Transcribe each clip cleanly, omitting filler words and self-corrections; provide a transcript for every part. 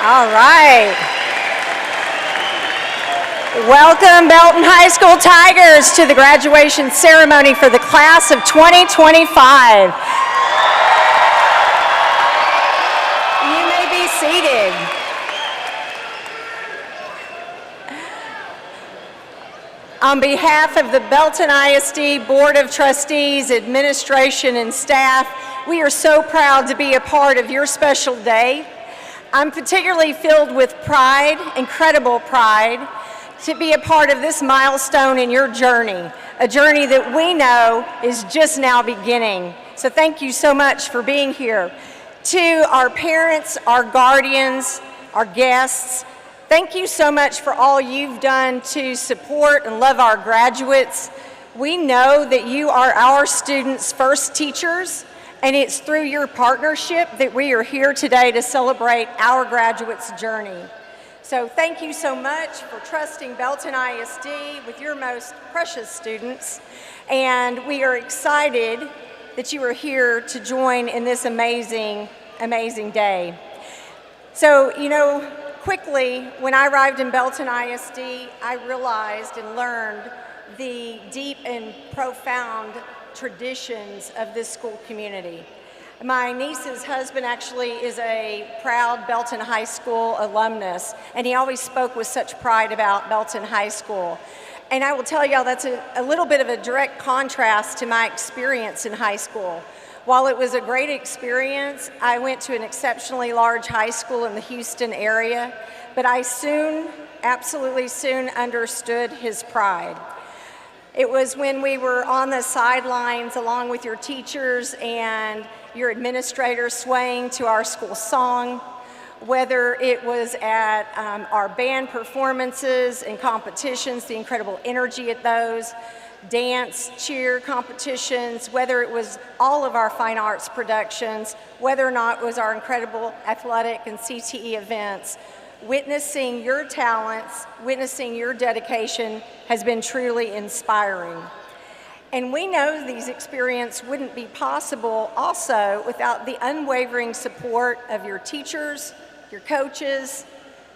All right. Welcome, Belton High School Tigers, to the graduation ceremony for the class of 2025. You may be seated. On behalf of the Belton ISD Board of Trustees, administration, and staff, we are so proud to be a part of your special day. I'm particularly filled with pride, incredible pride, to be a part of this milestone in your journey, a journey that we know is just now beginning. So thank you so much for being here. To our parents, our guardians, our guests, thank you so much for all you've done to support and love our graduates. We know that you are our students' first teachers, and it's through your partnership that we are here today to celebrate our graduates' journey. So thank you so much for trusting Belton ISD with your most precious students, and we are excited that you are here to join in this amazing, amazing day. So, quickly, when I arrived in Belton ISD, I realized and learned the deep and profound traditions of this school community. My niece's husband actually is a proud Belton High School alumnus, and he always spoke with such pride about Belton High School. And I will tell y'all that's a little bit of a direct contrast to my experience in high school. While it was a great experience, I went to an exceptionally large high school in the Houston area, but I absolutely soon understood his pride. It was when we were on the sidelines along with your teachers and your administrators swaying to our school song, whether it was at our band performances and competitions, the incredible energy at those, dance, cheer competitions, whether it was all of our fine arts productions, whether or not it was our incredible athletic and CTE events, witnessing your talents, witnessing your dedication has been truly inspiring. And we know these experiences wouldn't be possible also without the unwavering support of your teachers, your coaches,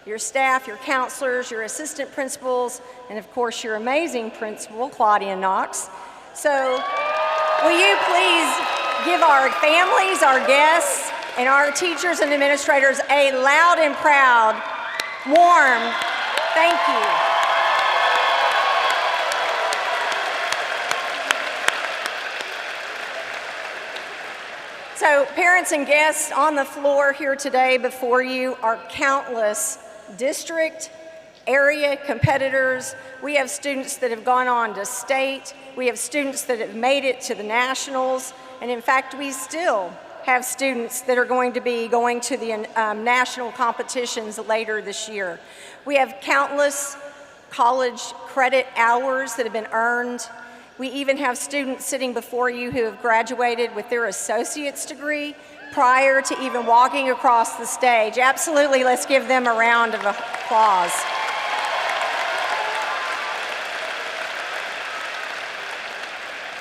your staff, your counselors, your assistant principals, and of course your amazing principal, Claudia Knox. So will you please give our families, our guests, and our teachers and administrators a loud and proud, warm thank you. So parents and guests on the floor here today before you are countless district, area competitors. We have students that have gone on to state. We have students that have made it to the nationals. And in fact, we still have students that are going to be going to the national competitions later this year. We have countless college credit hours that have been earned. We even have students sitting before you who have graduated with their associate's degree prior to even walking across the stage. Absolutely, let's give them a round of applause.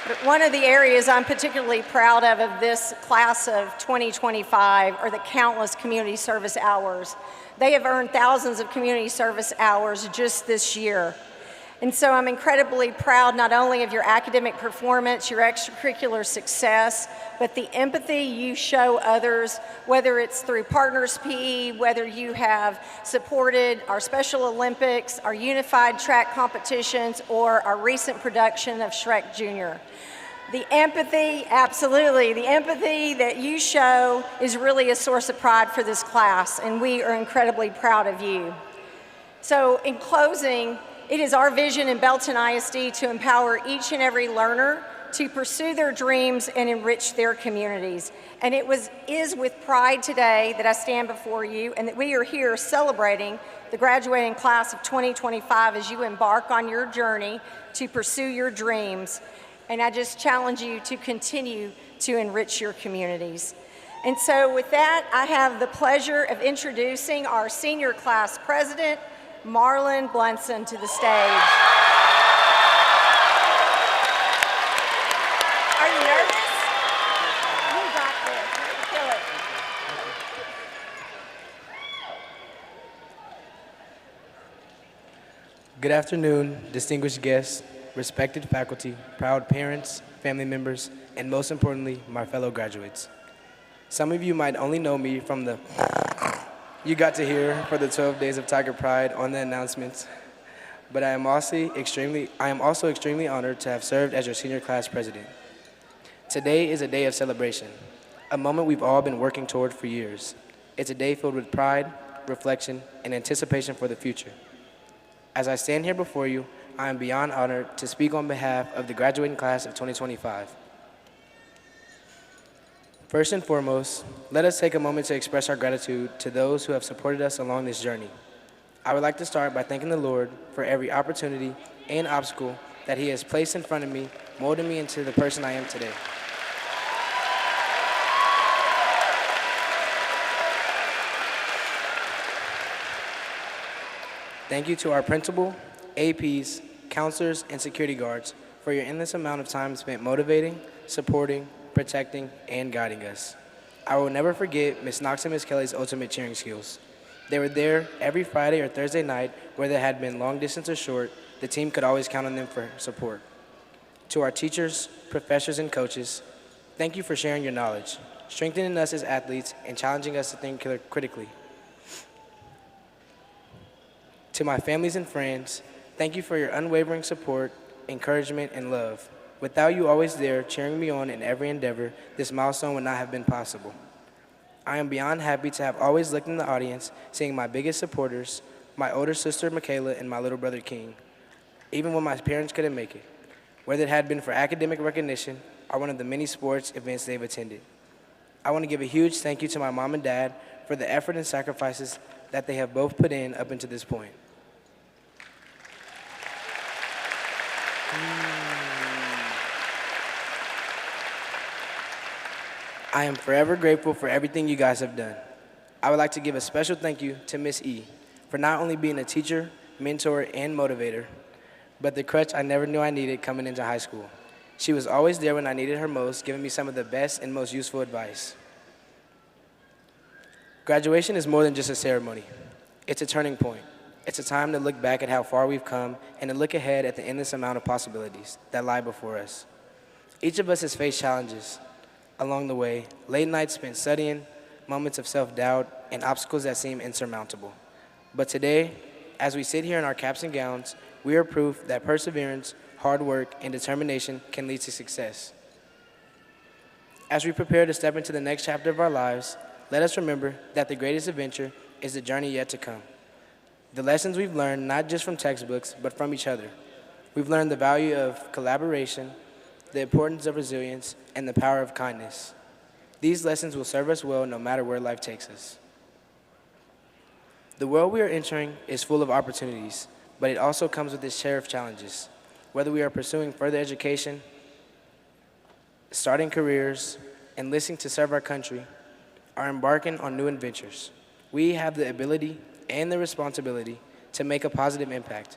But one of the areas I'm particularly proud of this class of 2025 are the countless community service hours. They have earned thousands of community service hours just this year. And so I'm incredibly proud not only of your academic performance, your extracurricular success, but the empathy you show others, whether it's through Partners PE, whether you have supported our Special Olympics, our unified track competitions, or our recent production of Shrek Jr. The empathy, absolutely, the empathy that you show is really a source of pride for this class, and we are incredibly proud of you. So in closing, it is our vision in Belton ISD to empower each and every learner to pursue their dreams and enrich their communities. And it is with pride today that I stand before you and that we are here celebrating the graduating class of 2025 as you embark on your journey to pursue your dreams. And I just challenge you to continue to enrich your communities. And so with that, I have the pleasure of introducing our senior class president, Marlon Blunson, to the stage. Are you nervous? You got this. Kill it. Good afternoon, distinguished guests, respected faculty, proud parents, family members, and most importantly, my fellow graduates. Some of you might only know me from the you got to hear for the 12 days of Tiger Pride on the announcements, but I am also extremely honored to have served as your senior class president. Today is a day of celebration, a moment we've all been working toward for years. It's a day filled with pride, reflection, and anticipation for the future. As I stand here before you, I am beyond honored to speak on behalf of the graduating class of 2025. First and foremost, let us take a moment to express our gratitude to those who have supported us along this journey. I would like to start by thanking the Lord for every opportunity and obstacle that He has placed in front of me, molding me into the person I am today. Thank you to our principal, APs, counselors, and security guards for your endless amount of time spent motivating, supporting, protecting, and guiding us. I will never forget Ms. Knox and Ms. Kelly's ultimate cheering skills. They were there every Friday or Thursday night, whether it had been long distance or short, the team could always count on them for support. To our teachers, professors, and coaches, thank you for sharing your knowledge, strengthening us as athletes, and challenging us to think critically. To my families and friends, thank you for your unwavering support, encouragement, and love. Without you always there cheering me on in every endeavor, this milestone would not have been possible. I am beyond happy to have always looked in the audience, seeing my biggest supporters, my older sister Michaela and my little brother King, even when my parents couldn't make it, whether it had been for academic recognition or one of the many sports events they've attended. I want to give a huge thank you to my mom and dad for the effort and sacrifices that they have both put in up until this point. I am forever grateful for everything you guys have done. I would like to give a special thank you to Miss E for not only being a teacher, mentor, and motivator, but the crutch I never knew I needed coming into high school. She was always there when I needed her most, giving me some of the best and most useful advice. Graduation is more than just a ceremony. It's a turning point. It's a time to look back at how far we've come and to look ahead at the endless amount of possibilities that lie before us. Each of us has faced challenges along the way, late nights spent studying, moments of self-doubt, and obstacles that seem insurmountable. But today, as we sit here in our caps and gowns, we are proof that perseverance, hard work, and determination can lead to success. As we prepare to step into the next chapter of our lives, let us remember that the greatest adventure is the journey yet to come. The lessons we've learned not just from textbooks, but from each other. We've learned the value of collaboration, the importance of resilience, and the power of kindness. These lessons will serve us well no matter where life takes us. The world we are entering is full of opportunities, but it also comes with its share of challenges. Whether we are pursuing further education, starting careers, enlisting to serve our country, or embarking on new adventures, we have the ability and the responsibility to make a positive impact.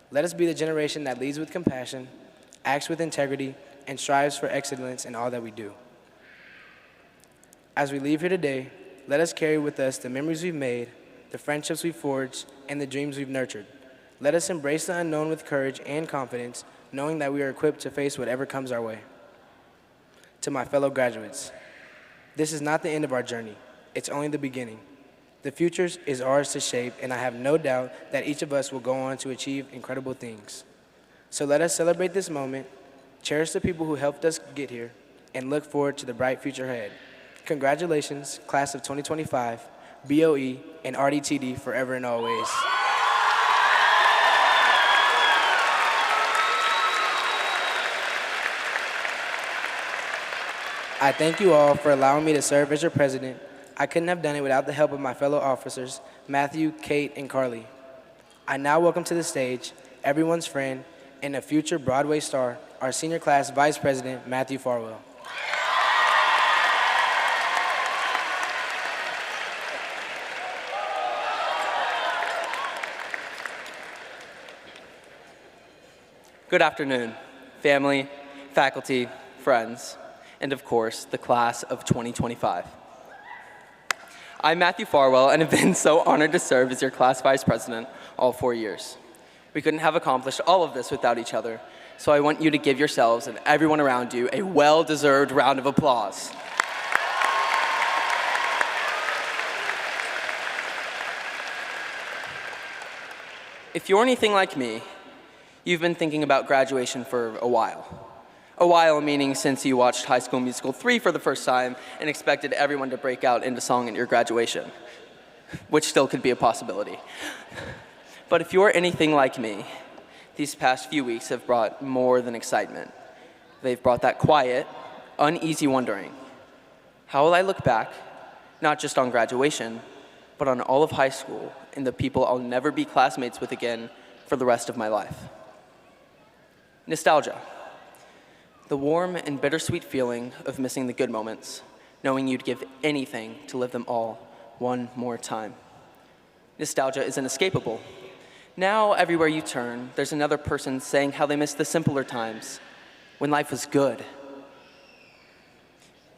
Let us be the generation that leads with compassion, acts with integrity, and strives for excellence in all that we do. As we leave here today, let us carry with us the memories we've made, the friendships we've forged, and the dreams we've nurtured. Let us embrace the unknown with courage and confidence, knowing that we are equipped to face whatever comes our way. To my fellow graduates, this is not the end of our journey. It's only the beginning. The future is ours to shape, and I have no doubt that each of us will go on to achieve incredible things. So let us celebrate this moment, cherish the people who helped us get here, and look forward to the bright future ahead. Congratulations, class of 2025, BOE, and RDTD forever and always. I thank you all for allowing me to serve as your president. I couldn't have done it without the help of my fellow officers, Matthew, Kate, and Carly. I now welcome to the stage everyone's friend and a future Broadway star, our senior class vice president, Matthew Farwell. Good afternoon, family, faculty, friends, and of course, the class of 2025. I'm Matthew Farwell and have been so honored to serve as your class vice president all 4 years. We couldn't have accomplished all of this without each other, so I want you to give yourselves and everyone around you a well-deserved round of applause. If you're anything like me, you've been thinking about graduation for a while. A while meaning since you watched High School Musical 3 for the first time and expected everyone to break out into song at your graduation, which still could be a possibility. But if you're anything like me, these past few weeks have brought more than excitement. They've brought that quiet, uneasy wondering. How will I look back, not just on graduation, but on all of high school and the people I'll never be classmates with again for the rest of my life? Nostalgia. The warm and bittersweet feeling of missing the good moments, knowing you'd give anything to live them all one more time. Nostalgia is inescapable. Now, everywhere you turn, there's another person saying how they miss the simpler times, when life was good.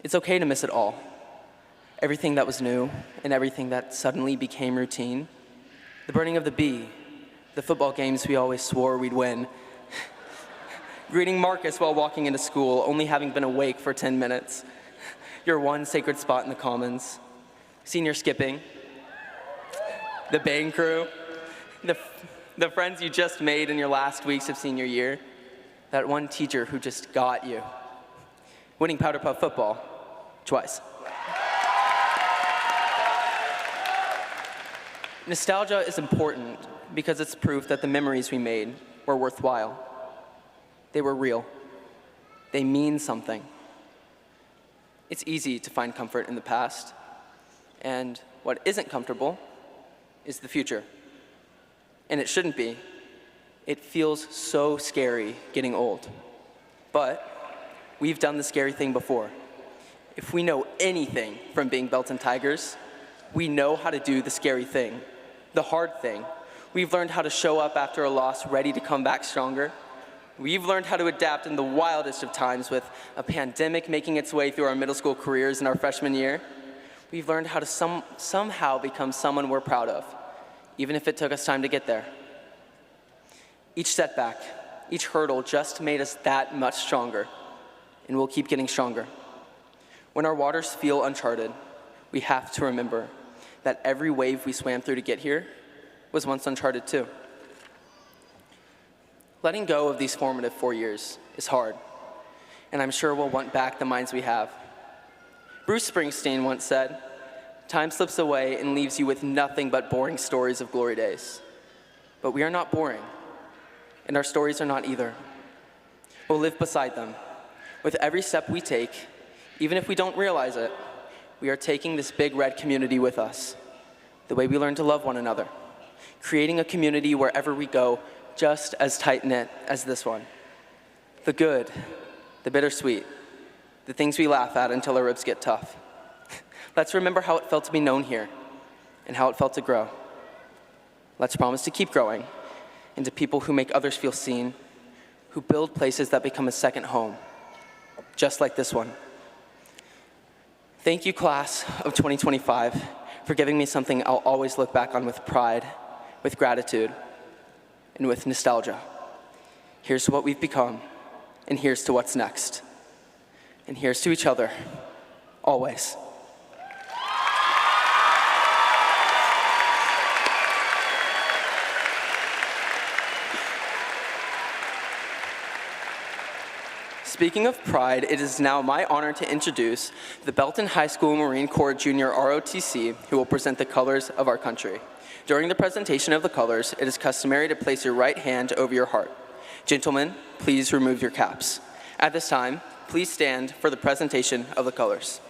It's okay to miss it all. Everything that was new and everything that suddenly became routine. The burning of the bee, the football games we always swore we'd win, greeting Marcus while walking into school, only having been awake for 10 minutes, your one sacred spot in the Commons, senior skipping, the bang crew, the friends you just made in your last weeks of senior year, that one teacher who just got you, winning Powder Puff football twice. Nostalgia is important because it's proof that the memories we made were worthwhile. They were real. They mean something. It's easy to find comfort in the past, and what isn't comfortable is the future. And it shouldn't be. It feels so scary getting old. But we've done the scary thing before. If we know anything from being Belton Tigers, we know how to do the scary thing, the hard thing. We've learned how to show up after a loss, ready to come back stronger. We've learned how to adapt in the wildest of times with a pandemic making its way through our middle school careers in our freshman year. We've learned how to somehow become someone we're proud of, even if it took us time to get there. Each setback, each hurdle just made us that much stronger, and we'll keep getting stronger. When our waters feel uncharted, we have to remember that every wave we swam through to get here was once uncharted too. Letting go of these formative 4 years is hard, and I'm sure we'll want back the minds we have. Bruce Springsteen once said, "Time slips away and leaves you with nothing but boring stories of glory days." But we are not boring, and our stories are not either. We'll live beside them. With every step we take, even if we don't realize it, we are taking this big red community with us, the way we learn to love one another, creating a community wherever we go just as tight-knit as this one. The good, the bittersweet, the things we laugh at until our ribs get tough. Let's remember how it felt to be known here and how it felt to grow. Let's promise to keep growing into people who make others feel seen, who build places that become a second home, just like this one. Thank you, class of 2025, for giving me something I'll always look back on with pride, with gratitude, and with nostalgia. Here's to what we've become, and here's to what's next. And here's to each other, always. Speaking of pride, it is now my honor to introduce the Belton High School Marine Corps Junior ROTC, who will present the colors of our country. During the presentation of the colors, it is customary to place your right hand over your heart. Gentlemen, please remove your caps. At this time, please stand for the presentation of the colors.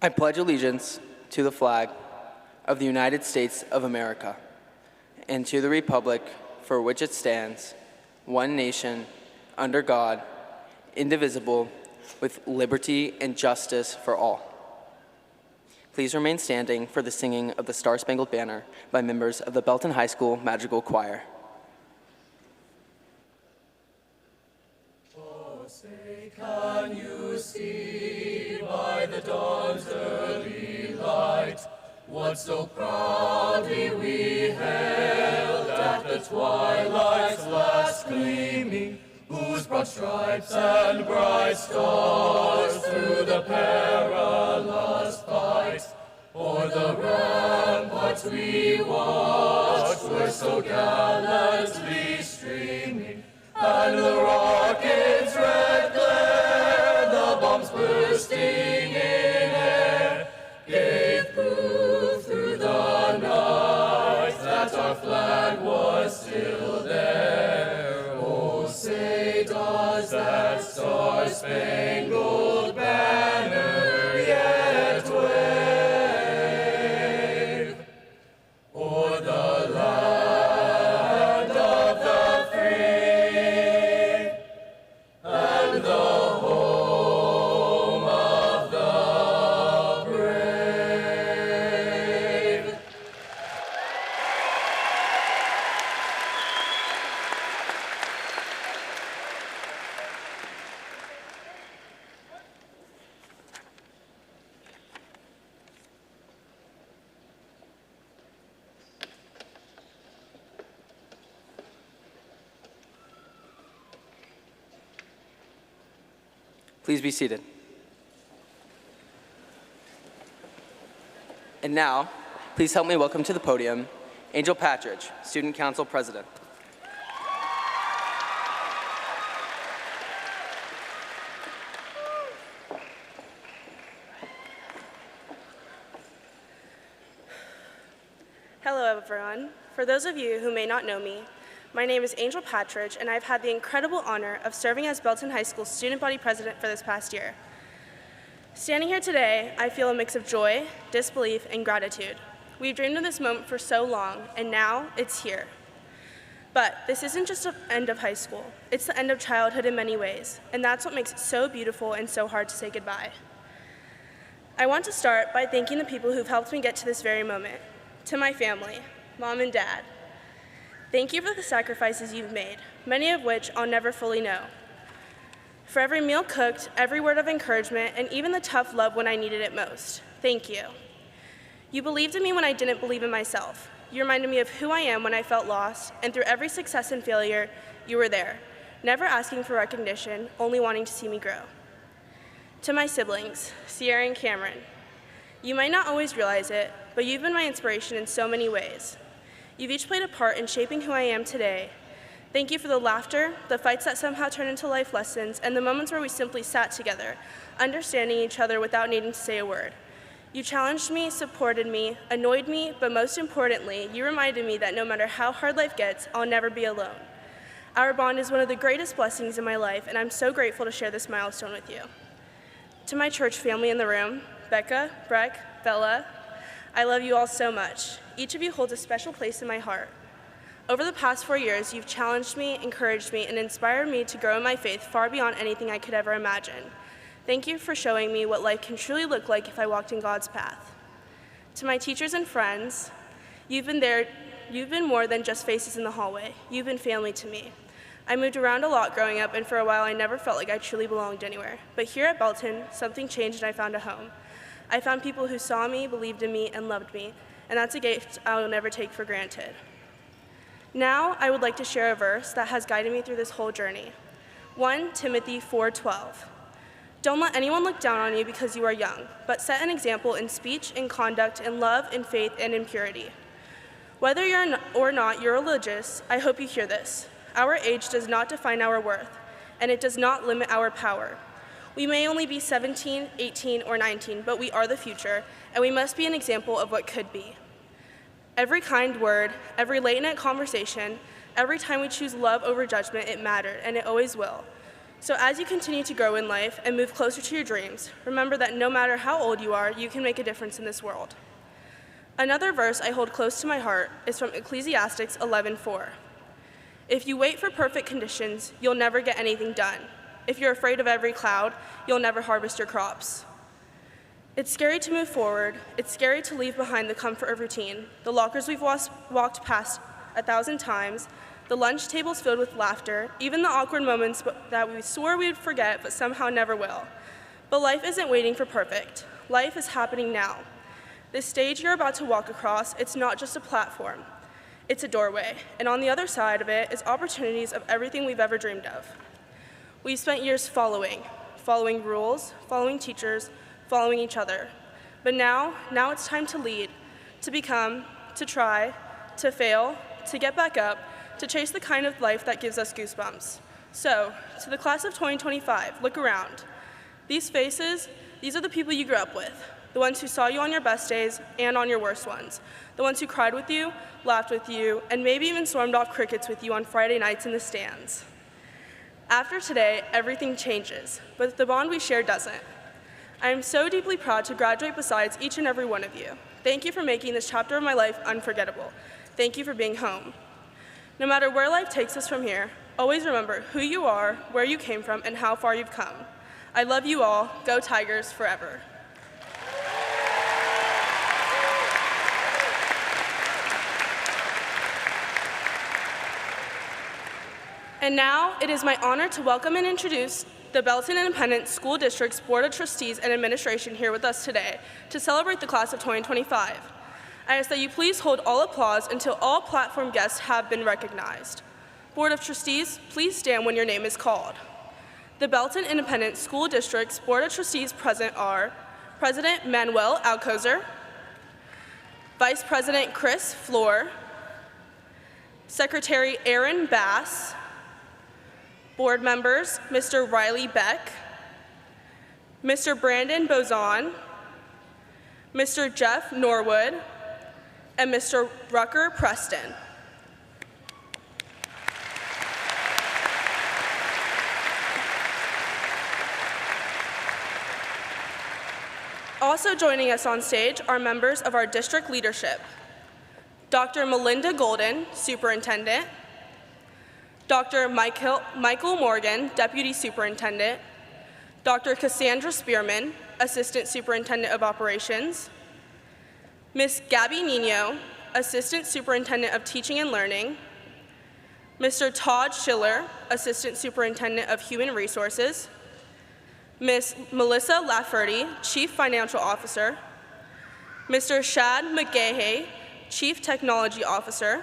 I pledge allegiance to the flag of the United States of America and to the republic for which it stands, one nation, under God, indivisible, with liberty and justice for all. Please remain standing for the singing of the Star-Spangled Banner by members of the Belton High School Madrigal Choir. Oh, say, can you see by the dawn's early light what so proudly we hailed at the twilight's last gleaming, whose broad stripes and bright stars through the perilous fight o'er the ramparts we watched were so gallantly streaming, and the rockets' red glare, the bombs bursting in air, gave proof through the night that our flag was still there. Oh, say, does that star-spangled banner yet wave o'er the land of the free and the home of the brave? Please be seated. And now, please help me welcome to the podium Angel Patridge, Student Council President. Hello, everyone. For those of you who may not know me, my name is Angel Patridge, and I've had the incredible honor of serving as Belton High School Student Body President for this past year. Standing here today, I feel a mix of joy, disbelief, and gratitude. We've dreamed of this moment for so long, and now it's here. But this isn't just the end of high school. It's the end of childhood in many ways, and that's what makes it so beautiful and so hard to say goodbye. I want to start by thanking the people who've helped me get to this very moment. To my family, Mom and Dad, thank you for the sacrifices you've made, many of which I'll never fully know. For every meal cooked, every word of encouragement, and even the tough love when I needed it most, thank you. You believed in me when I didn't believe in myself. You reminded me of who I am when I felt lost, and through every success and failure, you were there, never asking for recognition, only wanting to see me grow. To my siblings, Sierra and Cameron, you might not always realize it, but you've been my inspiration in so many ways. You've each played a part in shaping who I am today. Thank you for the laughter, the fights that somehow turned into life lessons, and the moments where we simply sat together, understanding each other without needing to say a word. You challenged me, supported me, annoyed me, but most importantly, you reminded me that no matter how hard life gets, I'll never be alone. Our bond is one of the greatest blessings in my life, and I'm so grateful to share this milestone with you. To my church family in the room, Becca, Breck, Bella, I love you all so much. Each of you holds a special place in my heart. Over the past 4 years, you've challenged me, encouraged me, and inspired me to grow in my faith far beyond anything I could ever imagine. Thank you for showing me what life can truly look like if I walked in God's path. To my teachers and friends, you've been more than just faces in the hallway. You've been family to me. I moved around a lot growing up, and for a while I never felt like I truly belonged anywhere. But here at Belton, something changed and I found a home. I found people who saw me, believed in me, and loved me, and that's a gift I will never take for granted. Now, I would like to share a verse that has guided me through this whole journey. 1 Timothy 4:12. Don't let anyone look down on you because you are young, but set an example in speech, in conduct, in love, in faith, and in purity. Whether or not you're religious, I hope you hear this. Our age does not define our worth, and it does not limit our power. We may only be 17, 18, or 19, but we are the future, and we must be an example of what could be. Every kind word, every late-night conversation, every time we choose love over judgment, it mattered, and it always will. So as you continue to grow in life and move closer to your dreams, remember that no matter how old you are, you can make a difference in this world. Another verse I hold close to my heart is from Ecclesiastes 11:4. If you wait for perfect conditions, you'll never get anything done. If you're afraid of every cloud, you'll never harvest your crops. It's scary to move forward. It's scary to leave behind the comfort of routine, the lockers we've walked past 1,000 times, the lunch tables filled with laughter, even the awkward moments that we swore we would forget but somehow never will. But life isn't waiting for perfect. Life is happening now. This stage you're about to walk across, it's not just a platform. It's a doorway, and on the other side of it is opportunities of everything we've ever dreamed of. We've spent years following rules, following teachers, following each other. But now it's time to lead, to become, to try, to fail, to get back up, to chase the kind of life that gives us goosebumps. So, to the class of 2025, look around. These faces, these are the people you grew up with, the ones who saw you on your best days and on your worst ones, the ones who cried with you, laughed with you, and maybe even stormed off crickets with you on Friday nights in the stands. After today, everything changes, but the bond we share doesn't. I am so deeply proud to graduate beside each and every one of you. Thank you for making this chapter of my life unforgettable. Thank you for being home. No matter where life takes us from here, always remember who you are, where you came from, and how far you've come. I love you all. Go Tigers forever. And now, it is my honor to welcome and introduce the Belton Independent School District's Board of Trustees and Administration here with us today to celebrate the class of 2025. I ask that you please hold all applause until all platform guests have been recognized. Board of Trustees, please stand when your name is called. The Belton Independent School District's Board of Trustees present are President Manuel Alcozer, Vice President Chris Floor, Secretary Aaron Bass, Board members, Mr. Riley Beck, Mr. Brandon Bozon, Mr. Jeff Norwood, and Mr. Rucker Preston. Also joining us on stage are members of our district leadership. Dr. Melinda Golden, Superintendent, Dr. Michael Morgan, Deputy Superintendent, Dr. Cassandra Spearman, Assistant Superintendent of Operations, Ms. Gabby Nino, Assistant Superintendent of Teaching and Learning, Mr. Todd Schiller, Assistant Superintendent of Human Resources, Ms. Melissa Lafferty, Chief Financial Officer, Mr. Shad McGahey, Chief Technology Officer,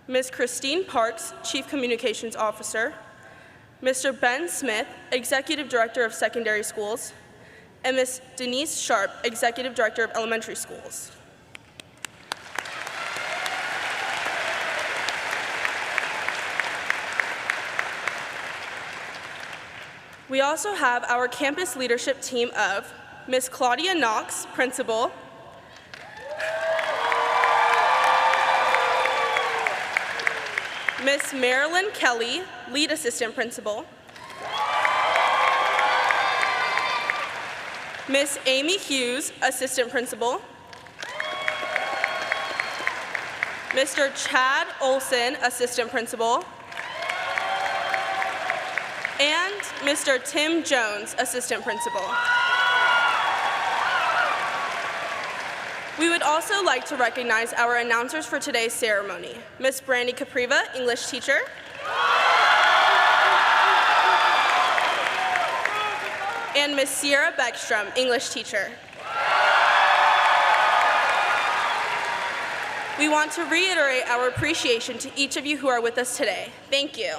Ms. Christine Parks, Chief Communications Officer, Mr. Ben Smith, Executive Director of Secondary Schools, and Ms. Denise Sharp, Executive Director of Elementary Schools. We also have our campus leadership team of Ms. Claudia Knox, Principal, Ms. Marilyn Kelly, Lead Assistant Principal, Ms. Amy Hughes, Assistant Principal, Mr. Chad Olson, Assistant Principal, and Mr. Tim Jones, Assistant Principal. We would also like to recognize our announcers for today's ceremony. Ms. Brandy Capriva, English teacher. And Ms. Sierra Beckstrom, English teacher. We want to reiterate our appreciation to each of you who are with us today. Thank you.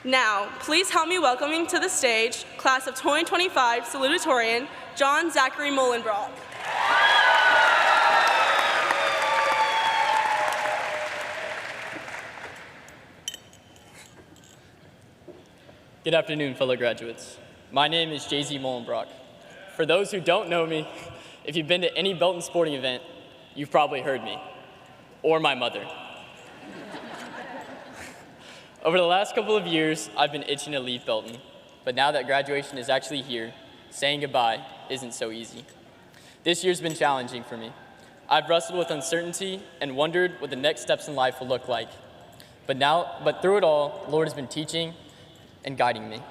Now, please help me welcoming to the stage, class of 2025 salutatorian, John Zachary Molenbrock. Good afternoon, fellow graduates. My name is Jay-Z Molenbrock. For those who don't know me, if you've been to any Belton sporting event, you've probably heard me. or my mother. Over the last couple of years, I've been itching to leave Belton, but now that graduation is actually here, saying goodbye isn't so easy. This year's been challenging for me. I've wrestled with uncertainty and wondered what the next steps in life will look like. But through it all, the Lord has been teaching and guiding me.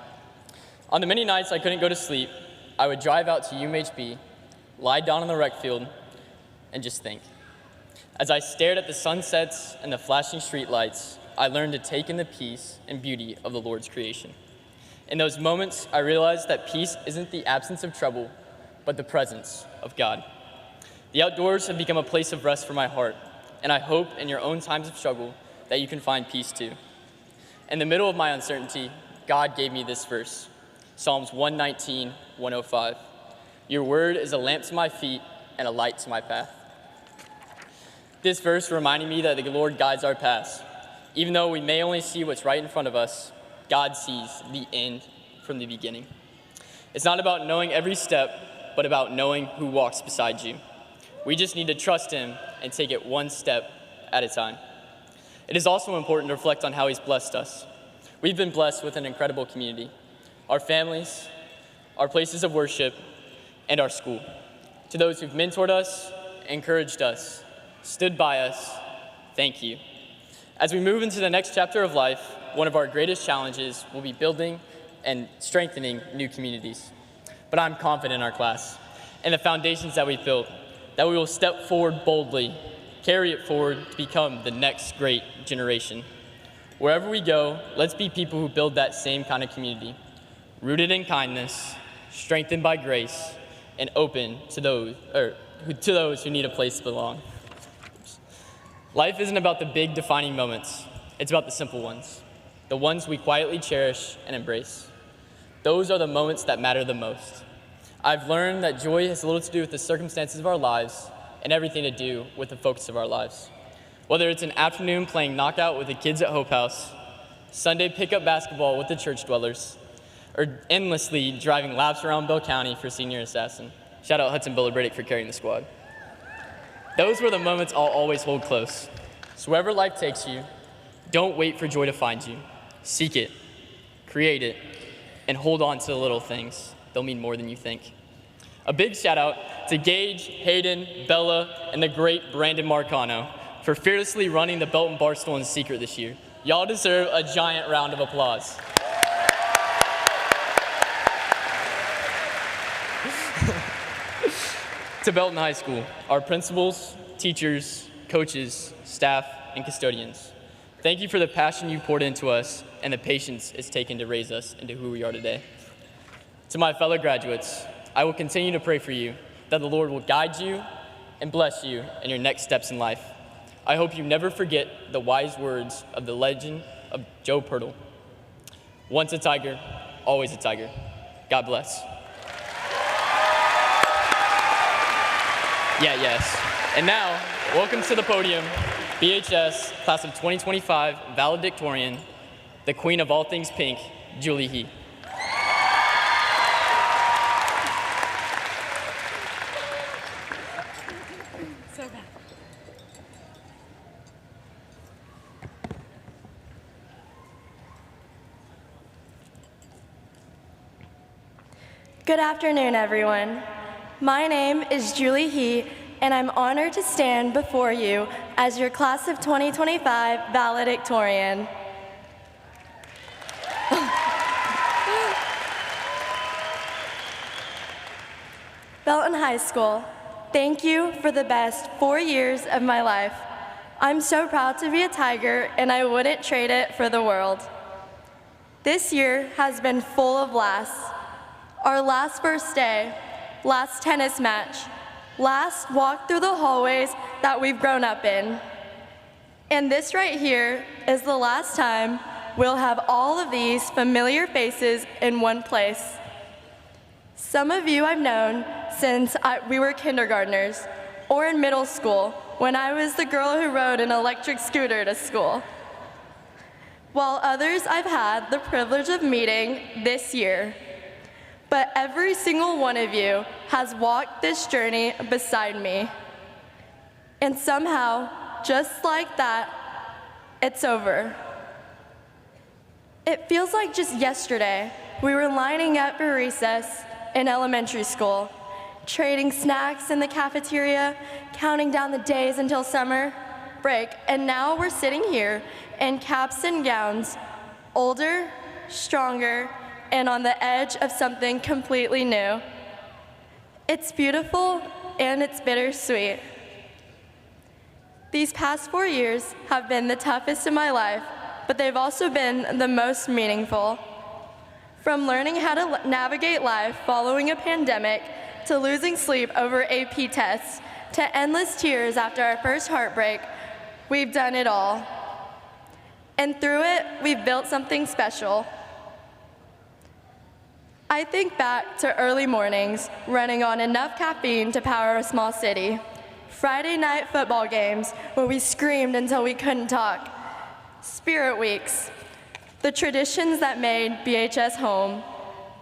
On the many nights I couldn't go to sleep, I would drive out to UMHB, lie down on the rec field, and just think. As I stared at the sunsets and the flashing streetlights, I learned to take in the peace and beauty of the Lord's creation. In those moments, I realized that peace isn't the absence of trouble, but the presence of God. The outdoors have become a place of rest for my heart, and I hope in your own times of struggle that you can find peace too. In the middle of my uncertainty, God gave me this verse, Psalms 119, 105. Your word is a lamp to my feet and a light to my path. This verse reminded me that the Lord guides our paths. Even though we may only see what's right in front of us, God sees the end from the beginning. It's not about knowing every step, but about knowing who walks beside you. We just need to trust him and take it one step at a time. It is also important to reflect on how he's blessed us. We've been blessed with an incredible community, our families, our places of worship, and our school. To those who've mentored us, encouraged us, stood by us, thank you. As we move into the next chapter of life, one of our greatest challenges will be building and strengthening new communities. But I'm confident in our class and the foundations that we've built, that we will step forward boldly, carry it forward to become the next great generation. Wherever we go, let's be people who build that same kind of community, rooted in kindness, strengthened by grace, and open to those who need a place to belong. Life isn't about the big defining moments. It's about the simple ones, the ones we quietly cherish and embrace. Those are the moments that matter the most. I've learned that joy has little to do with the circumstances of our lives and everything to do with the focus of our lives. Whether it's an afternoon playing knockout with the kids at Hope House, Sunday pickup basketball with the church dwellers, or endlessly driving laps around Bell County for Senior Assassin. Shout out Hudson Buller-Bradick for carrying the squad. Those were the moments I'll always hold close. So wherever life takes you, don't wait for joy to find you. Seek it, create it, and hold on to the little things. They'll mean more than you think. A big shout out to Gage, Hayden, Bella, and the great Brandon Marcano for fearlessly running the Belton Barstool in secret this year. Y'all deserve a giant round of applause. To Belton High School, our principals, teachers, coaches, staff, and custodians, thank you for the passion you poured into us and the patience it's taken to raise us into who we are today. To my fellow graduates, I will continue to pray for you that the Lord will guide you and bless you in your next steps in life. I hope you never forget the wise words of the legend of Joe Pirtle. Once a tiger, always a tiger. God bless. Yeah, yes. And now, welcome to the podium, BHS, class of 2025, valedictorian, the queen of all things pink, Julie He. Good afternoon, everyone. My name is Julie He, and I'm honored to stand before you as your class of 2025 valedictorian. Belton High School, thank you for the best 4 years of my life. I'm so proud to be a Tiger, and I wouldn't trade it for the world. This year has been full of laughs. Our last first day, last tennis match, last walk through the hallways that we've grown up in. And this right here is the last time we'll have all of these familiar faces in one place. Some of you I've known since we were kindergartners or in middle school when I was the girl who rode an electric scooter to school. While others I've had the privilege of meeting this year. But every single one of you has walked this journey beside me. And somehow, just like that, it's over. It feels like just yesterday we were lining up for recess in elementary school, trading snacks in the cafeteria, counting down the days until summer break, and now we're sitting here in caps and gowns, older, stronger, and on the edge of something completely new. It's beautiful and it's bittersweet. These past 4 years have been the toughest in my life, but they've also been the most meaningful. From learning how to navigate life following a pandemic, to losing sleep over AP tests, to endless tears after our first heartbreak, we've done it all. And through it, we've built something special. I think back to early mornings, running on enough caffeine to power a small city. Friday night football games where we screamed until we couldn't talk. Spirit weeks, the traditions that made BHS home.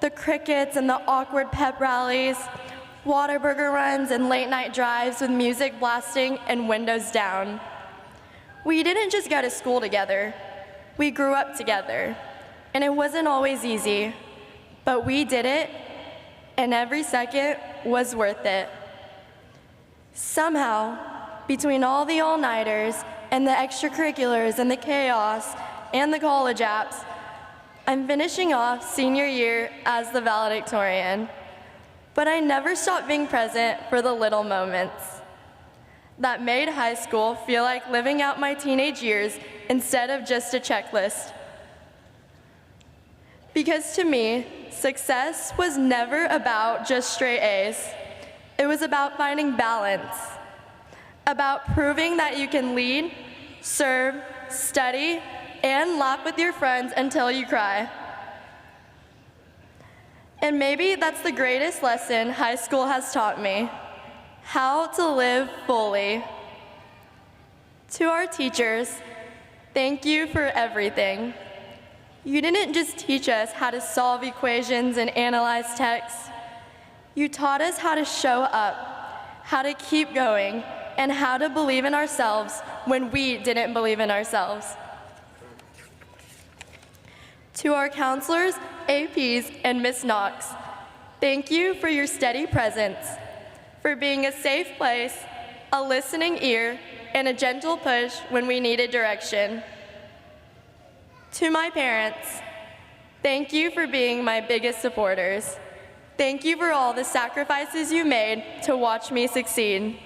The crickets and the awkward pep rallies, Whataburger runs and late night drives with music blasting and windows down. We didn't just go to school together, we grew up together. And it wasn't always easy, but we did it, and every second was worth it. Somehow, between all the all-nighters and the extracurriculars and the chaos and the college apps, I'm finishing off senior year as the valedictorian. But I never stopped being present for the little moments that made high school feel like living out my teenage years instead of just a checklist. Because to me, success was never about just straight A's. It was about finding balance, about proving that you can lead, serve, study, and laugh with your friends until you cry. And maybe that's the greatest lesson high school has taught me, how to live fully. To our teachers, thank you for everything. You didn't just teach us how to solve equations and analyze texts. You taught us how to show up, how to keep going, and how to believe in ourselves when we didn't believe in ourselves. To our counselors, APs, and Miss Knox, thank you for your steady presence, for being a safe place, a listening ear, and a gentle push when we needed direction. To my parents, thank you for being my biggest supporters. Thank you for all the sacrifices you made to watch me succeed.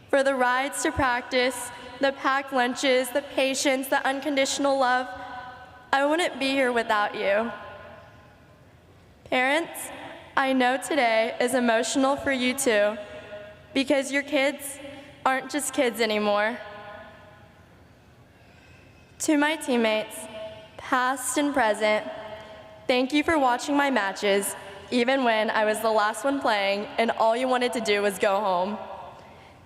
For the rides to practice, the packed lunches, the patience, the unconditional love, I wouldn't be here without you. Parents, I know today is emotional for you too, because your kids aren't just kids anymore. To my teammates, past and present, thank you for watching my matches, even when I was the last one playing and all you wanted to do was go home.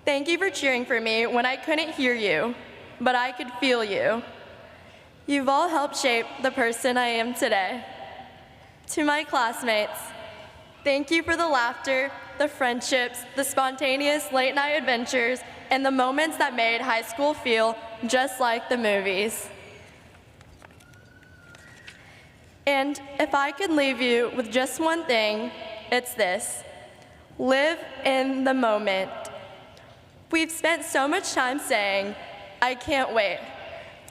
Thank you for cheering for me when I couldn't hear you, but I could feel you. You've all helped shape the person I am today. To my classmates, thank you for the laughter, the friendships, the spontaneous late-night adventures, and the moments that made high school feel just like the movies. And if I could leave you with just one thing, it's this: live in the moment. We've spent so much time saying, I can't wait.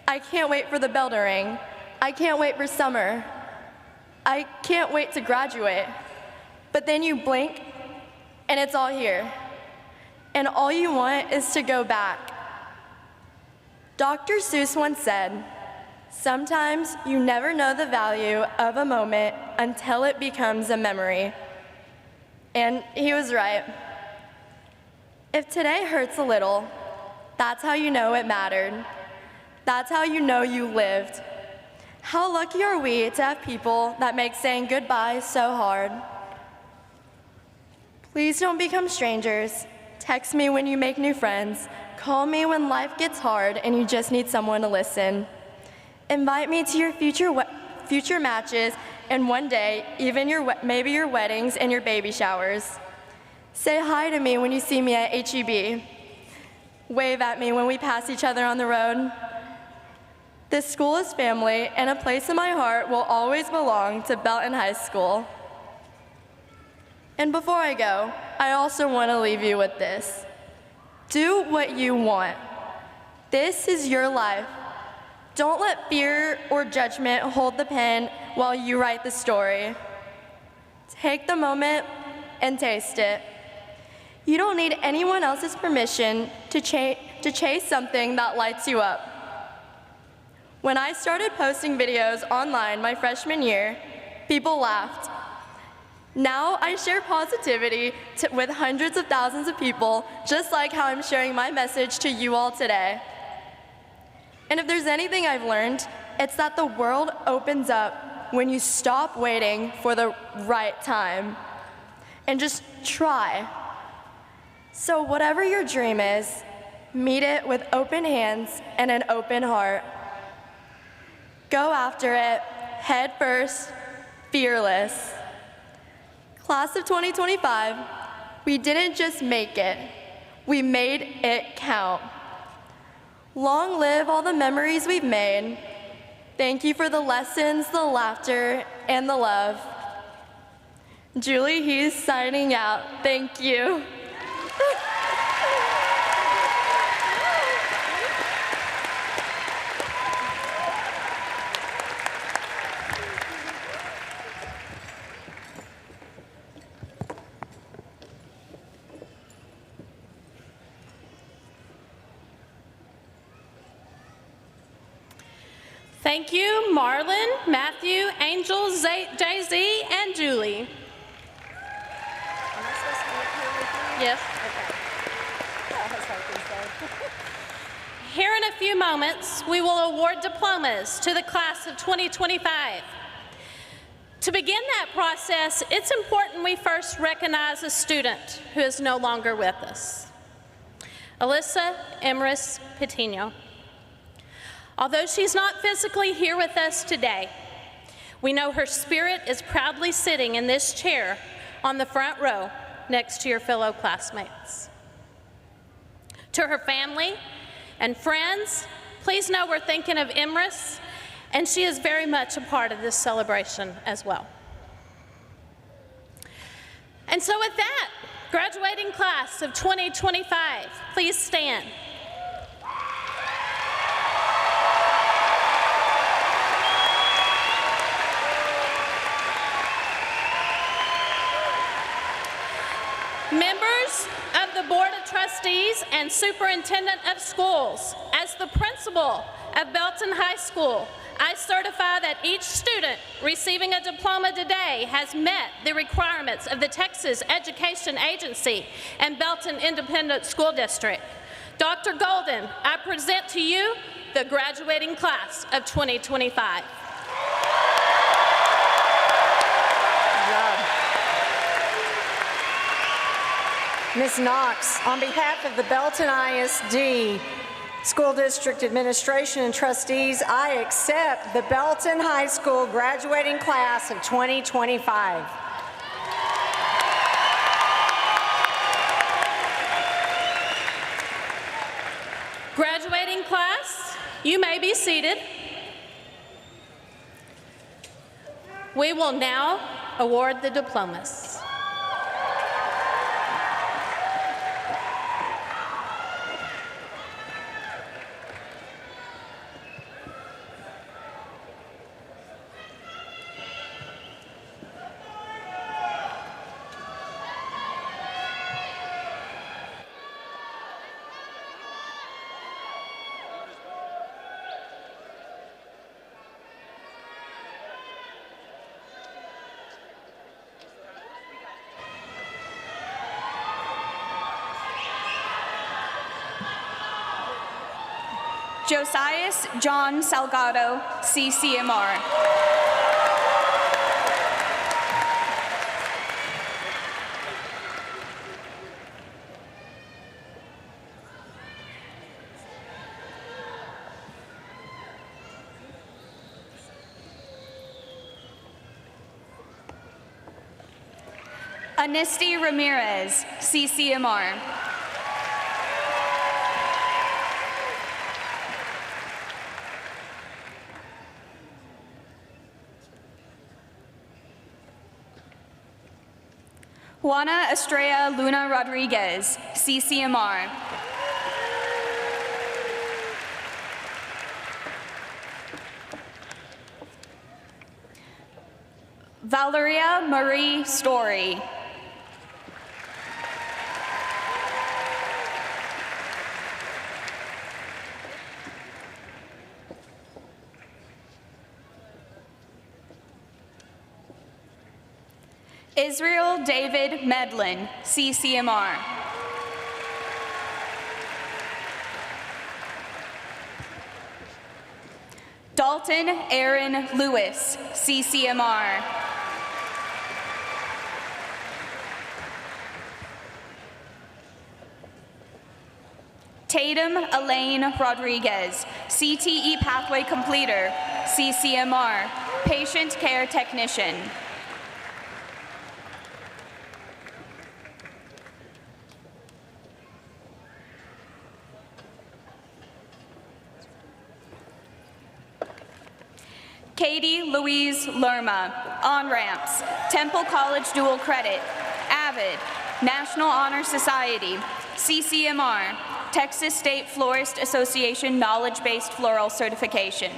I can't wait for the bell to ring. I can't wait for summer. I can't wait to graduate. But then you blink, and it's all here. And all you want is to go back. Dr. Seuss once said, sometimes you never know the value of a moment until it becomes a memory. And he was right. If today hurts a little, that's how you know it mattered. That's how you know you lived. How lucky are we to have people that make saying goodbye so hard? Please don't become strangers. Text me when you make new friends. Call me when life gets hard and you just need someone to listen. Invite me to your future matches, and one day, even maybe your weddings and your baby showers. Say hi to me when you see me at HEB. wave at me when we pass each other on the road. This school is family, and a place in my heart will always belong to Belton High School. And before I go, I also want to leave you with this. Do what you want. This is your life. Don't let fear or judgment hold the pen while you write the story. Take the moment and taste it. You don't need anyone else's permission to chase something that lights you up. When I started posting videos online my freshman year, people laughed. Now I share positivity with hundreds of thousands of people, just like how I'm sharing my message to you all today. And if there's anything I've learned, it's that the world opens up when you stop waiting for the right time and just try. So whatever your dream is, meet it with open hands and an open heart. Go after it, head first, fearless. Class of 2025, we didn't just make it, we made it count. Long live all the memories we've made. Thank you for the lessons, the laughter, and the love. Julie, he's signing out. Thank you. Thank you, Marlon, Matthew, Angel, Jay-Z, and Julie. Am I supposed to be up here with you? Yes. Okay. I was hoping so. Here in a few moments, we will award diplomas to the class of 2025. To begin that process, it's important we first recognize a student who is no longer with us. Alyssa Emrys Patino. Although she's not physically here with us today, we know her spirit is proudly sitting in this chair on the front row next to your fellow classmates. To her family and friends, please know we're thinking of Emrys, and she is very much a part of this celebration as well. And so with that, graduating class of 2025, please stand. Members of the Board of Trustees and Superintendent of Schools, as the principal of Belton High School, I certify that each student receiving a diploma today has met the requirements of the Texas Education Agency and Belton Independent School District. Dr. Golden, I present to you the graduating class of 2025. Ms. Knox, on behalf of the Belton ISD School District Administration and Trustees, I accept the Belton High School graduating class of 2025. Graduating class, you may be seated. We will now award the diplomas. Josias John Salgado, CCMR. Anisti Ramirez, CCMR. Juana Estrella Luna Rodriguez, CCMR. Valeria Marie Story. Israel David Medlin, CCMR. Dalton Aaron Lewis, CCMR. Tatum Elaine Rodriguez, CTE Pathway Completer, CCMR, Patient Care Technician. Katie Louise Lerma, on-ramps, Temple College Dual Credit, AVID, National Honor Society, CCMR, Texas State Florist Association Knowledge-Based Floral Certification.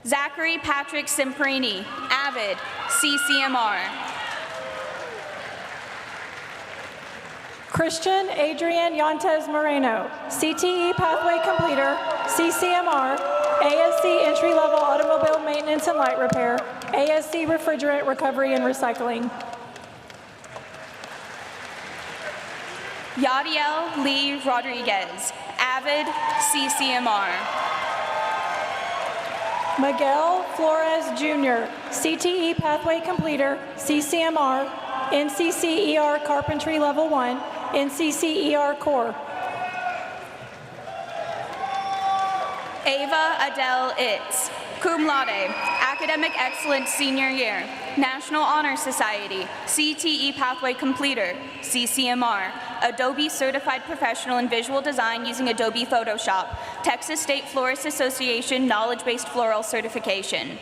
Zachary Patrick Simprini, AVID, CCMR. Christian Adrian Yantes Moreno, CTE Pathway Completer, CCMR, ASC Entry-Level Automobile Maintenance and Light Repair, ASC Refrigerant Recovery and Recycling. Yadiel Lee Rodriguez, AVID, CCMR. Miguel Flores Jr., CTE Pathway Completer, CCMR, NCCER Carpentry Level 1, NCCER Core. Ava Adele Itz, cum laude, Academic Excellence Senior Year, National Honor Society, CTE Pathway Completer, CCMR, Adobe Certified Professional in Visual Design using Adobe Photoshop, Texas State Florist Association Knowledge-Based Floral Certification.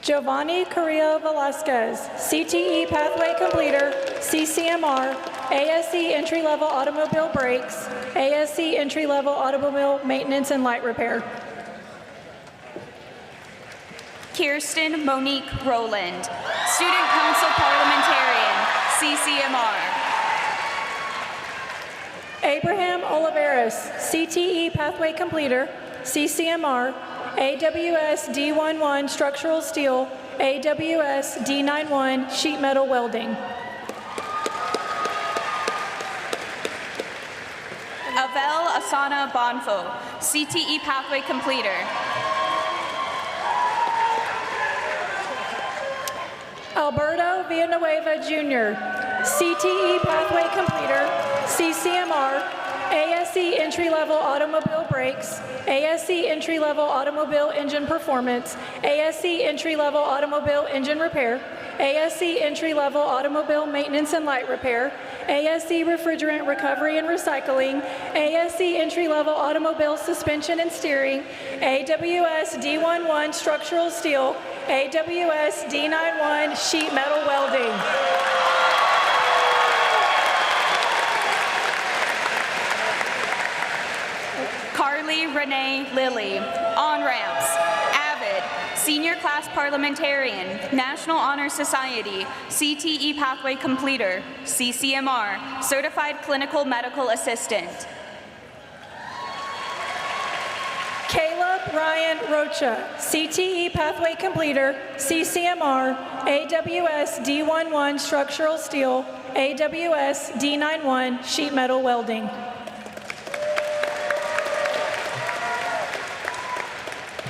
Giovanni Carrillo Velasquez, CTE Pathway Completer, CCMR, ASC Entry-Level Automobile Brakes, ASC Entry-Level Automobile Maintenance and Light Repair. Kirsten Monique Rowland, Student Council Parliamentarian, CCMR. Abraham Oliveras, CTE Pathway Completer, CCMR, AWS D11 Structural Steel, AWS D91 Sheet Metal Welding. Avel Asana Bonfo, CTE Pathway Completer. Alberto Villanueva Jr., CTE Pathway Completer, CCMR, ASC Entry-Level Automobile Brakes, ASC Entry-Level Automobile Engine Performance, ASC Entry-Level Automobile Engine Repair, ASC Entry-Level Automobile Maintenance and Light Repair, ASC Refrigerant Recovery and Recycling, ASC Entry-Level Automobile Suspension and Steering, AWS D11 Structural Steel, AWS D91 Sheet Metal Welding. Carly Renee Lilly, on-ramps, AVID, Senior Class Parliamentarian, National Honor Society, CTE Pathway Completer, CCMR, Certified Clinical Medical Assistant. Caleb Ryan Rocha, CTE Pathway Completer, CCMR, AWS D11 Structural Steel, AWS D91 Sheet Metal Welding.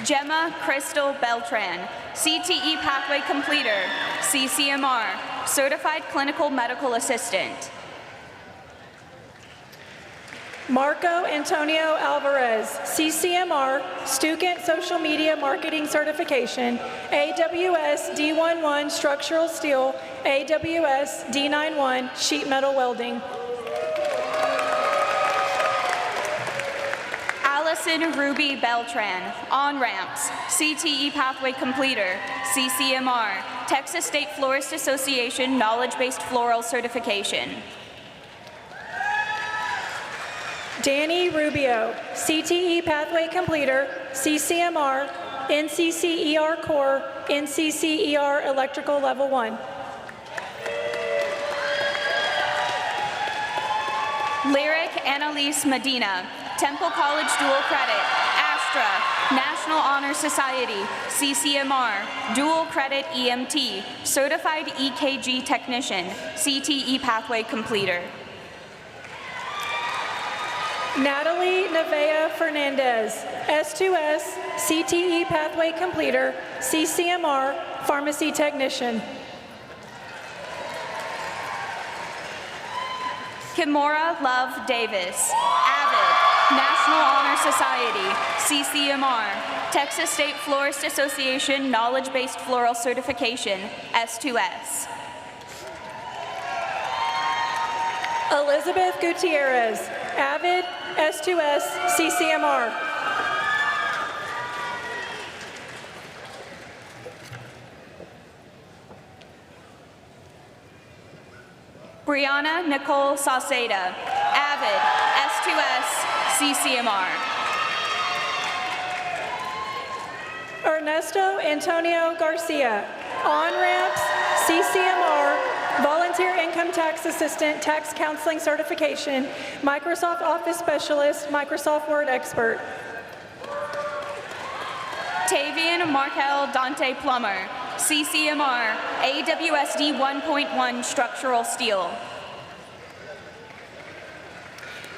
Gemma Crystal Beltran, CTE Pathway Completer, CCMR, Certified Clinical Medical Assistant. Marco Antonio Alvarez, CCMR, Student Social Media Marketing Certification, AWS D11 Structural Steel, AWS D91 Sheet Metal Welding. Alice Allison Ruby Beltran, on-ramps, CTE pathway completer, CCMR, Texas State Florist Association knowledge-based floral certification. Danny Rubio, CTE pathway completer, CCMR, NCCER core, NCCER electrical level 1. Lyric Annalise Medina, Temple College dual credit, ASTRA, National Honor Society, CCMR, dual credit EMT, certified EKG technician, CTE pathway completer. Natalie Nevea Fernandez, S2S, CTE pathway completer, CCMR, pharmacy technician. Kimora Love Davis, AVID, National Honor Society, CCMR, Texas State Florist Association knowledge-based floral certification, S2S. Elizabeth Gutierrez, AVID, S2S, CCMR. Brianna Nicole Sauceda, AVID, S2S, CCMR. Ernesto Antonio Garcia, on-ramps, CCMR, volunteer income tax assistant, tax counseling certification, Microsoft Office specialist, Microsoft Word expert. Tavian Markel Dante Plummer, CCMR, AWSD 1.1 structural steel.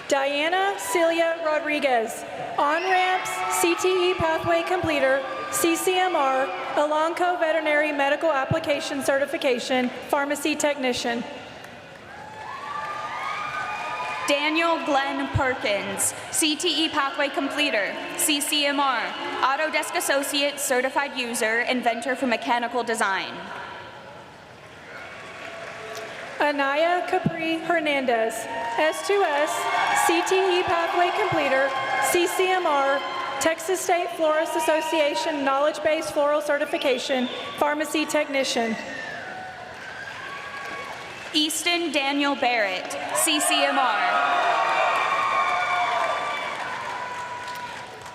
Diana Celia Rodriguez, on-ramps, CTE pathway completer, CCMR, Elanco Veterinary Medical Application Certification, pharmacy technician. Daniel Glenn Perkins, CTE pathway completer, CCMR, Autodesk Associate Certified User, inventor for mechanical design. Anaya Capri Hernandez, S2S, CTE pathway completer, CCMR, Texas State Florist Association knowledge-based floral certification, pharmacy technician. Easton Daniel Barrett, CCMR.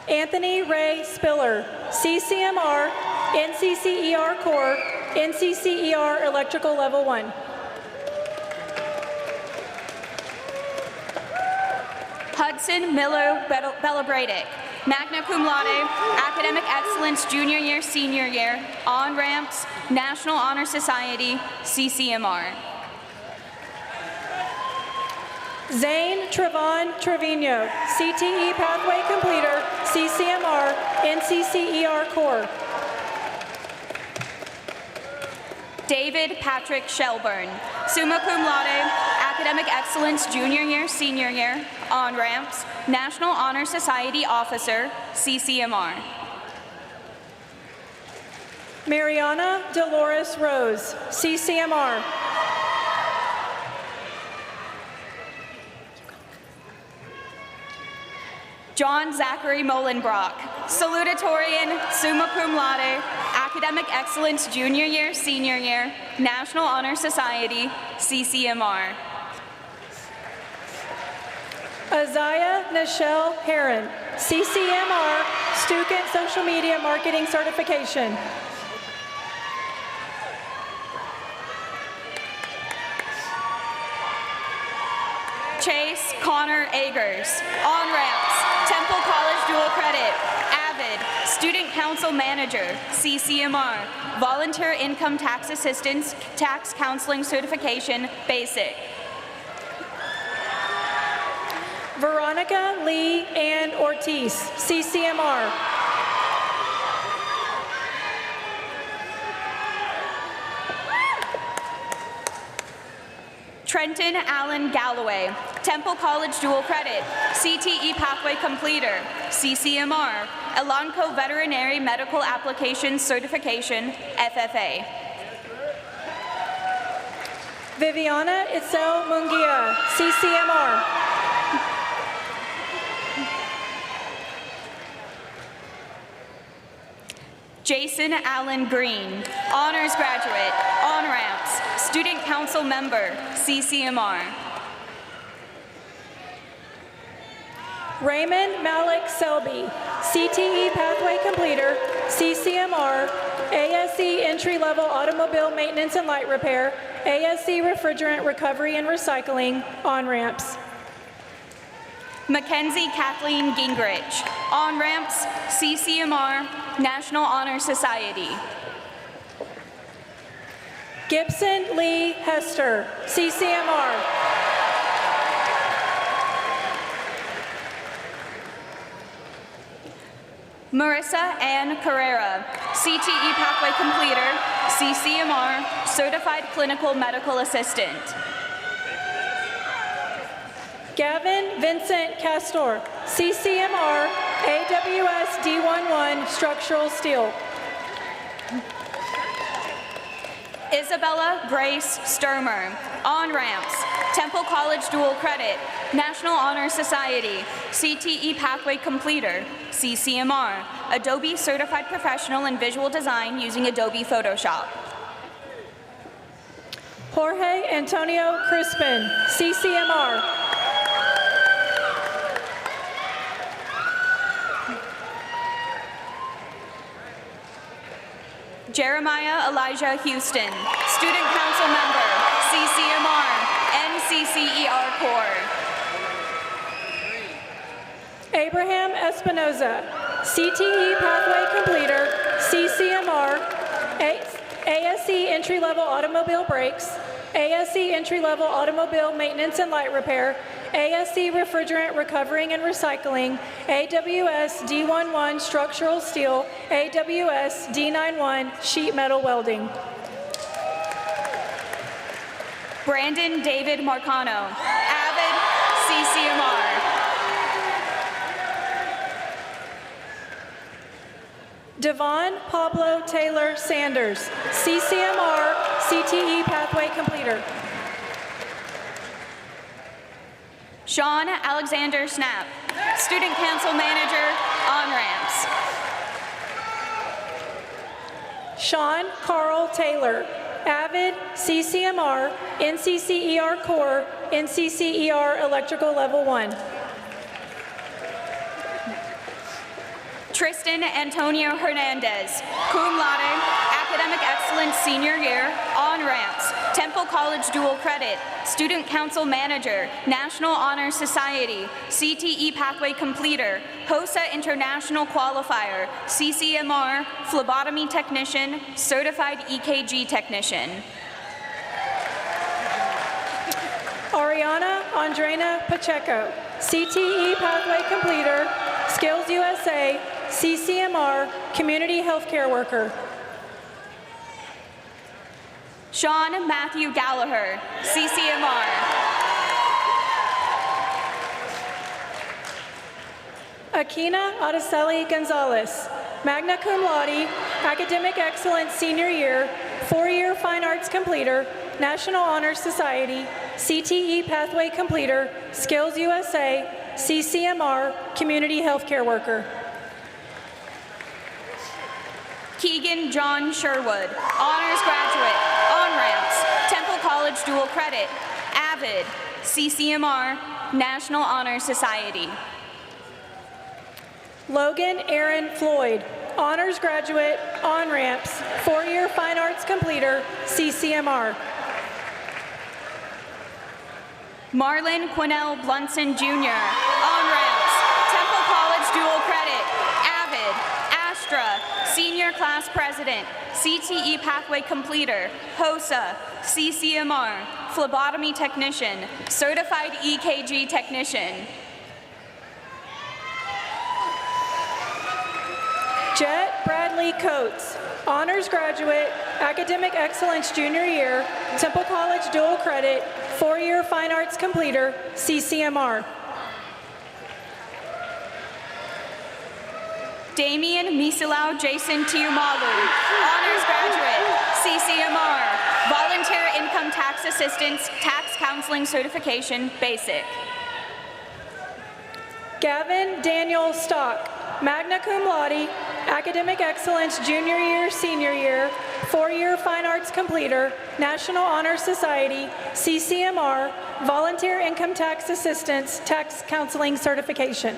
Anthony Ray Spiller, CCMR, NCCER core, NCCER electrical level 1. Hudson Miller Bellabradic, magna cum laude, academic excellence junior year, senior year, on-ramps, National Honor Society, CCMR. Zane Trevon Trevino, CTE pathway completer, CCMR, NCCER core. David Patrick Shelburne, summa cum laude, academic excellence junior year, senior year, on-ramps, National Honor Society officer, CCMR. Mariana Dolores Rose, CCMR. John Zachary Molenbrock, salutatorian, summa cum laude, academic excellence junior year, senior year, National Honor Society, CCMR. Isaiah Nichelle Heron, CCMR, Student Social Media Marketing Certification. Chase Connor Agers, on-ramps, Temple College dual credit, AVID, Student Council Manager, CCMR, Volunteer Income Tax Assistance, Tax Counseling Certification, Basic. Veronica Lee Ann Ortiz, CCMR. Trenton Allen Galloway, Temple College dual credit, CTE pathway completer, CCMR, Elanco Veterinary Medical Application Certification, FFA. Viviana Itzel Mungia, CCMR. Jason Allen Green, honors graduate, on-ramps, student council member, CCMR. Raymond Malik Selby, CTE pathway completer, CCMR, ASE entry-level automobile maintenance and light repair, ASE refrigerant recovery and recycling, on-ramps. Mackenzie Kathleen Gingrich, on-ramps, CCMR, National Honor Society. Gibson Lee Hester, CCMR. Marissa Ann Carrera, CTE pathway completer, CCMR, certified clinical medical assistant. Gavin Vincent Castor, CCMR, AWS D11 structural steel. Isabella Grace Sturmer, on-ramps, Temple College dual credit, National Honor Society, CTE pathway completer, CCMR, Adobe certified professional in visual design using Adobe Photoshop. Jorge Antonio Crispin, CCMR. Jeremiah Elijah Houston, student council member, CCMR, NCCER Corps. Abraham Espinoza, CTE pathway completer, CCMR, ASE entry-level automobile brakes, ASE entry-level automobile maintenance and light repair, ASE refrigerant recovering and recycling, AWS D11 structural steel, AWS D91 sheet metal welding. Brandon David Marcano, avid, CCMR. Devon Pablo Taylor Sanders, CCMR, CTE pathway completer. Sean Alexander Snap, student council manager, on-ramps. Sean Carl Taylor, avid, CCMR, NCCER Core, NCCER Electrical Level 1. Tristan Antonio Hernandez, cum laude, academic excellence senior year, on-ramps, Temple College dual credit, student council manager, National Honor Society, CTE pathway completer, HOSA international qualifier, CCMR, phlebotomy technician, certified EKG technician. Ariana Andrena Pacheco, CTE pathway completer, Skills USA, CCMR, community healthcare worker. Sean Matthew Gallagher, CCMR. Akina Adeseli Gonzalez, magna cum laude, academic excellence senior year, 4-year fine arts completer, National Honor Society, CTE pathway completer, Skills USA, CCMR, community healthcare worker. Keegan John Sherwood, honors graduate, on-ramps, Temple College dual credit, avid, CCMR, National Honor Society. Logan Aaron Floyd, honors graduate, on-ramps, 4-year fine arts completer, CCMR. Marlon Quinnell Blunson Jr., on-ramps, Temple College dual credit, avid, Astra, senior class president, CTE pathway completer, HOSA, CCMR, phlebotomy technician, certified EKG technician. Jet Bradley Coates, honors graduate, academic excellence junior year, Temple College dual credit, 4-year fine arts completer, CCMR. Damian Misalau Jason Tiumalu, honors graduate, CCMR, volunteer income tax assistance, tax counseling certification, basic. Gavin Daniel Stock, magna cum laude, Academic Excellence Junior Year, Senior Year, 4-year Fine Arts Completer, National Honor Society, CCMR, Volunteer Income Tax Assistance, Tax Counseling Certification.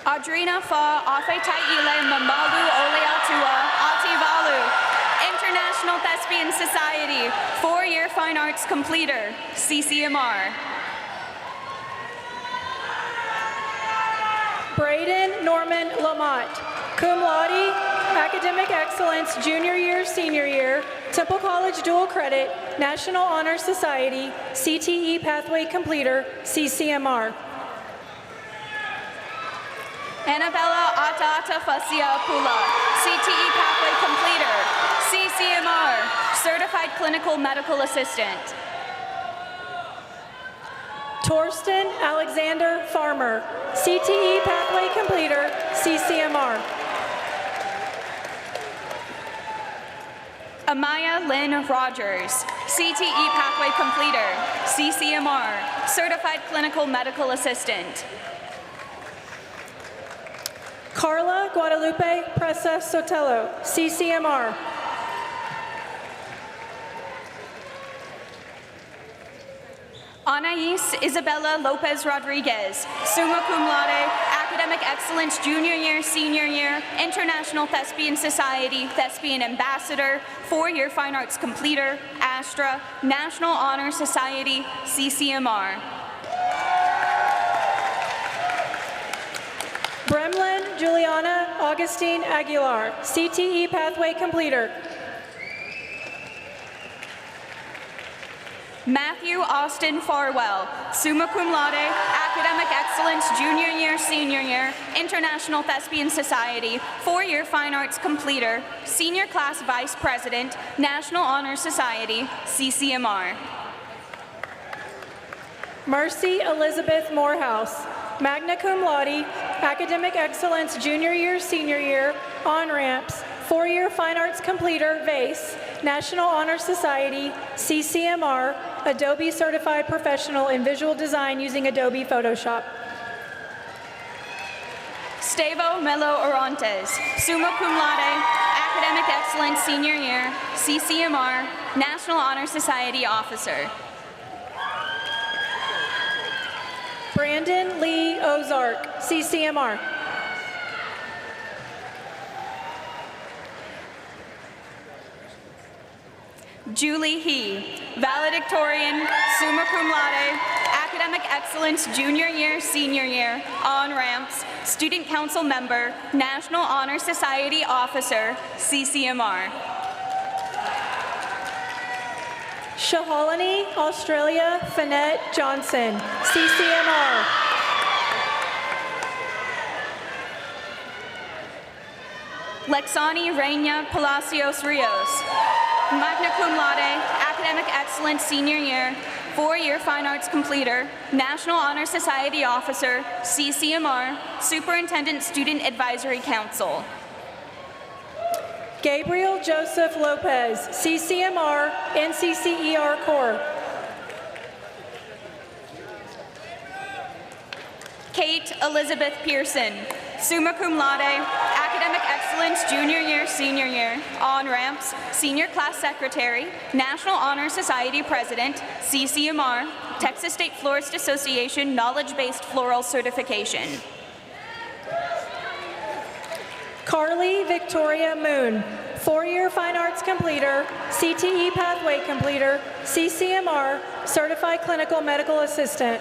Audrina Fa Afetaile Mamalu Oleatua Ativalu, International Thespian Society, 4-year Fine Arts Completer, CCMR. Braden Norman Lamont, cum laude, Academic Excellence Junior Year, Senior Year, Temple College Dual Credit, National Honor Society, CTE Pathway Completer, CCMR. Annabella Atata Fasia Pula, CTE Pathway Completer, CCMR, Certified Clinical Medical Assistant. Torsten Alexander Farmer, CTE Pathway Completer, CCMR. Amaya Lynn Rogers, CTE Pathway Completer, CCMR, Certified Clinical Medical Assistant. Carla Guadalupe Presa Sotelo, CCMR. Anais Isabella Lopez Rodriguez, summa cum laude, Academic Excellence Junior Year, Senior Year, International Thespian Society, Thespian Ambassador, 4-year Fine Arts Completer, ASTRA, National Honor Society, CCMR. Bremlin Juliana Augustine Aguilar, CTE Pathway Completer. Matthew Austin Farwell, summa cum laude, Academic Excellence Junior Year, Senior Year, International Thespian Society, 4-year Fine Arts Completer, Senior Class Vice President, National Honor Society, CCMR. Mercy Elizabeth Morehouse, magna cum laude, Academic Excellence Junior Year, Senior Year, on-ramps, 4-year Fine Arts Completer, VACE, National Honor Society, CCMR, Adobe Certified Professional in Visual Design using Adobe Photoshop. Stevo Melo Orantes, summa cum laude, Academic Excellence Senior Year, CCMR, National Honor Society Officer. Brandon Lee Ozark, CCMR. Julie He, valedictorian, summa cum laude, Academic Excellence Junior Year, Senior Year, on-ramps, Student Council Member, National Honor Society Officer, CCMR. Shahalini Australia Finette Johnson, CCMR. Lexani Reina Palacios Rios, magna cum laude, Academic Excellence Senior Year, 4-year Fine Arts Completer, National Honor Society Officer, CCMR, Superintendent Student Advisory Council. Gabriel Joseph Lopez, CCMR, NCCER Corps. Kate Elizabeth Pearson, summa cum laude, Academic Excellence Junior Year, Senior Year, on-ramps, Senior Class Secretary, National Honor Society President, CCMR, Texas State Florist Association Knowledge-Based Floral Certification. Carly Victoria Moon, 4-year Fine Arts Completer, CTE Pathway Completer, CCMR, Certified Clinical Medical Assistant.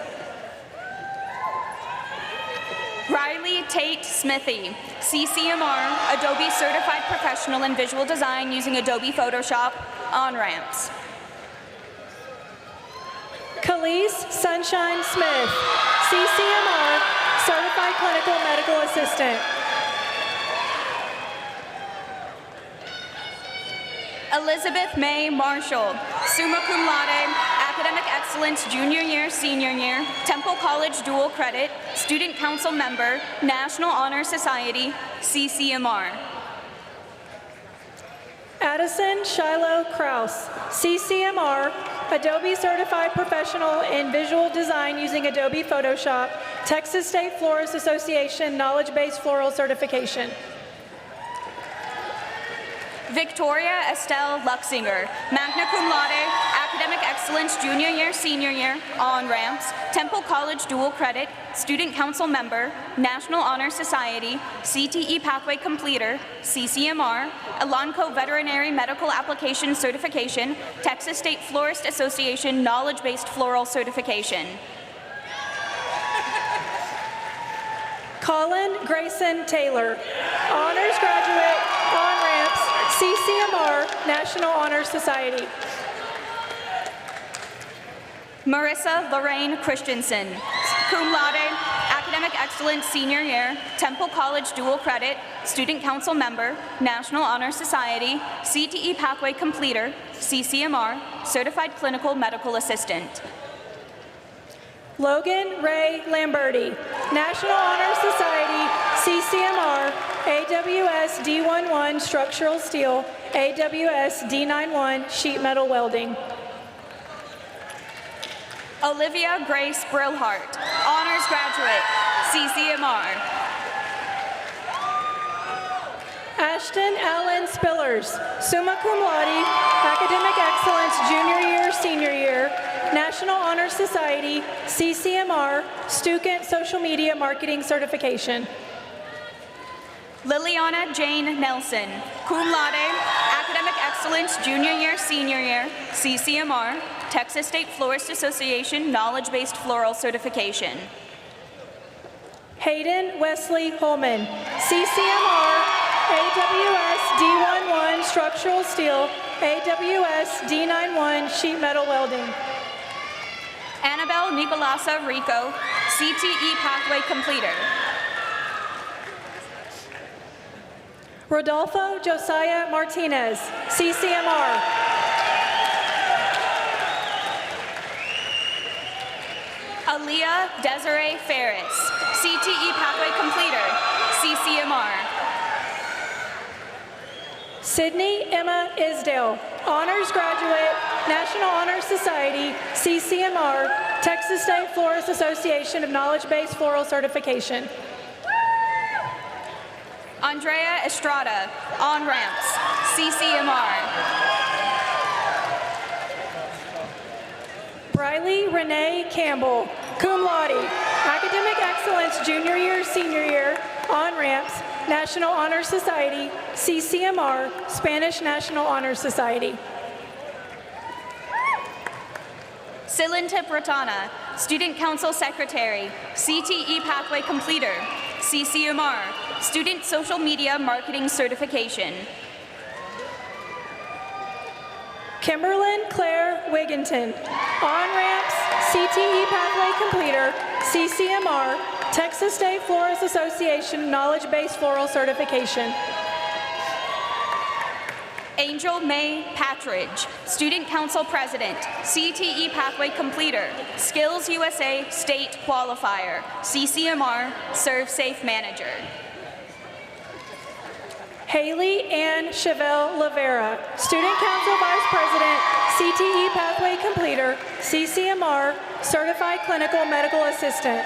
Riley Tate Smithy, CCMR, Adobe Certified Professional in Visual Design using Adobe Photoshop, on-ramps. Khalees Sunshine Smith, CCMR, Certified Clinical Medical Assistant. Elizabeth May Marshall, summa cum laude, Academic Excellence Junior Year, Senior Year, Temple College Dual Credit, Student Council Member, National Honor Society, CCMR. Addison Shiloh Kraus, CCMR, Adobe Certified Professional in Visual Design using Adobe Photoshop, Texas State Florist Association Knowledge-Based Floral Certification. Victoria Estelle Luxinger, magna cum laude, academic excellence junior year, senior year, on-ramps, Temple College dual credit, student council member, National Honor Society, CTE pathway completer, CCMR, Elanco Veterinary Medical Application Certification, Texas State Florist Association knowledge-based floral certification. Colin Grayson Taylor, honors graduate, on-ramps, CCMR, National Honor Society. Marissa Lorraine Christensen, cum laude, academic excellence senior year, Temple College dual credit, student council member, National Honor Society, CTE pathway completer, CCMR, certified clinical medical assistant. Logan Ray Lamberti, National Honor Society, CCMR, AWS D11 Structural Steel, AWS D91 Sheet Metal Welding. Olivia Grace Brillhart, honors graduate, CCMR. Ashton Allen Spillers, summa cum laude, academic excellence junior year, senior year, National Honor Society, CCMR, student social media marketing certification. Liliana Jane Nelson, cum laude, academic excellence junior year, senior year, CCMR, Texas State Florist Association knowledge-based floral certification. Hayden Wesley Holman, CCMR, AWS D11 Structural Steel, AWS D91 Sheet Metal Welding. Annabelle Nicolasa Rico, CTE pathway completer. Rodolfo Josiah Martinez, CCMR. Aaliyah Desiree Ferris, CTE pathway completer, CCMR. Sydney Emma Isdale, honors graduate, National Honor Society, CCMR, Texas State Florist Association of Knowledge-Based Floral Certification. Andrea Estrada, on-ramps, CCMR. Briley Renee Campbell, cum laude, academic excellence junior year, senior year, on-ramps, National Honor Society, CCMR, Spanish National Honor Society. Silinta Bratana, student council secretary, CTE pathway completer, CCMR, student social media marketing certification. Kimberlyn Claire Wigginton, on-ramps, CTE pathway completer, CCMR, Texas State Florist Association knowledge-based floral certification. Angel May Patridge, student council president, CTE pathway completer, Skills USA state qualifier, CCMR, Serve Safe manager. Haley Ann Chevelle Lavera, student council vice president, CTE pathway completer, CCMR, certified clinical medical assistant.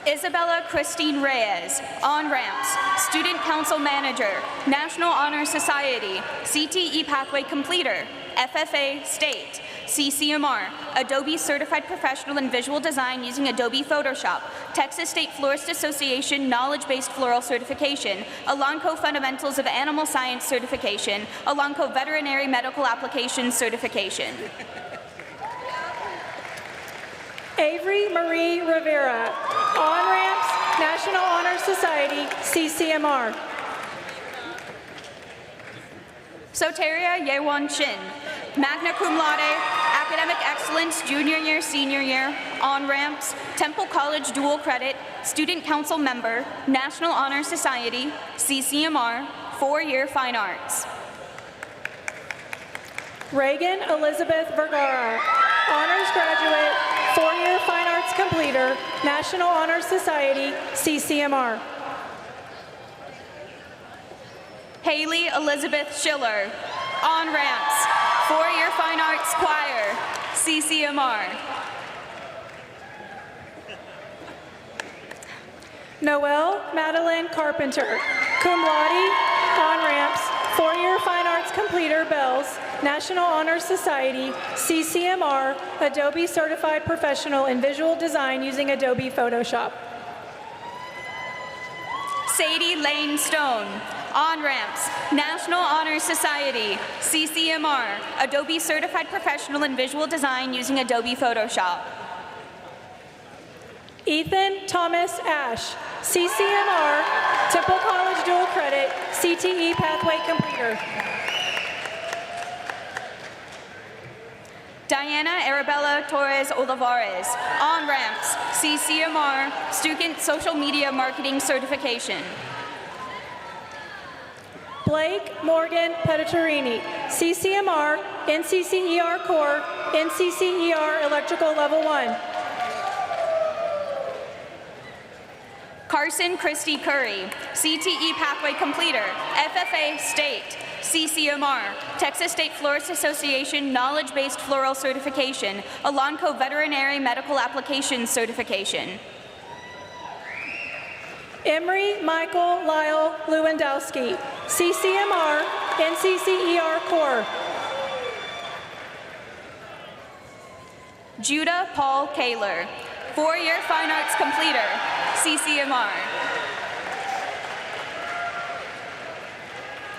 Isabella Christine Reyes, on-ramps, student council manager, National Honor Society, CTE pathway completer, FFA state, CCMR, Adobe Certified Professional in Visual Design using Adobe Photoshop, Texas State Florist Association knowledge-based floral certification, Elanco Fundamentals of Animal Science certification, Elanco Veterinary Medical Application certification. Avery Marie Rivera, on-ramps, National Honor Society, CCMR. Soteria Yewan Chin, magna cum laude, academic excellence junior year, senior year, on-ramps, Temple College dual credit, student council member, National Honor Society, CCMR, 4-year fine arts. Reagan Elizabeth Vergara, honors graduate, 4-year fine arts completer, National Honor Society, CCMR. Haley Elizabeth Schiller, on-ramps, 4-year fine arts CCMR. Noelle Madeline Carpenter, cum laude, on-ramps, four-year fine arts completer, Bells, National Honor Society, CCMR, Adobe Certified Professional in Visual Design using Adobe Photoshop. Sadie Lane Stone, on-ramps, National Honor Society, CCMR, Adobe Certified Professional in Visual Design using Adobe Photoshop. Ethan Thomas Ash, CCMR, Temple College Dual Credit, CTE Pathway Completer. Diana Arabella Torres Olivares, on-ramps, CCMR, Student Social Media Marketing Certification. Blake Morgan Petitorini, CCMR, NCCER Core, NCCER Electrical Level 1. Carson Christy Curry, CTE Pathway Completer, FFA State, CCMR, Texas State Florist Association Knowledge-Based Floral Certification, Elanco Veterinary Medical Applications Certification. Emery Michael Lyle Lewandowski, CCMR, NCCER Core. Judah Paul Kaler, four-year Fine Arts Completer, CCMR.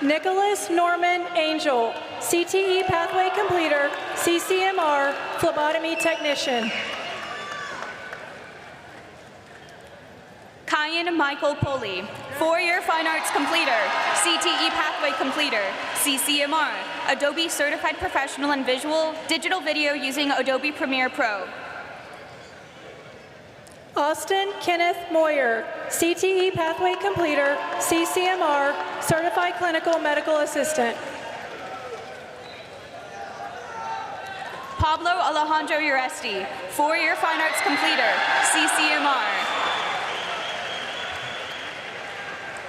Nicholas Norman Angel, CTE Pathway Completer, CCMR, Phlebotomy Technician. Kyan Michael Pulley, four-year Fine Arts Completer, CTE Pathway Completer, CCMR, Adobe Certified Professional in Visual Digital Video using Adobe Premiere Pro. Austin Kenneth Moyer, CTE Pathway Completer, CCMR, Certified Clinical Medical Assistant. Pablo Alejandro Uresti, four-year Fine Arts Completer, CCMR.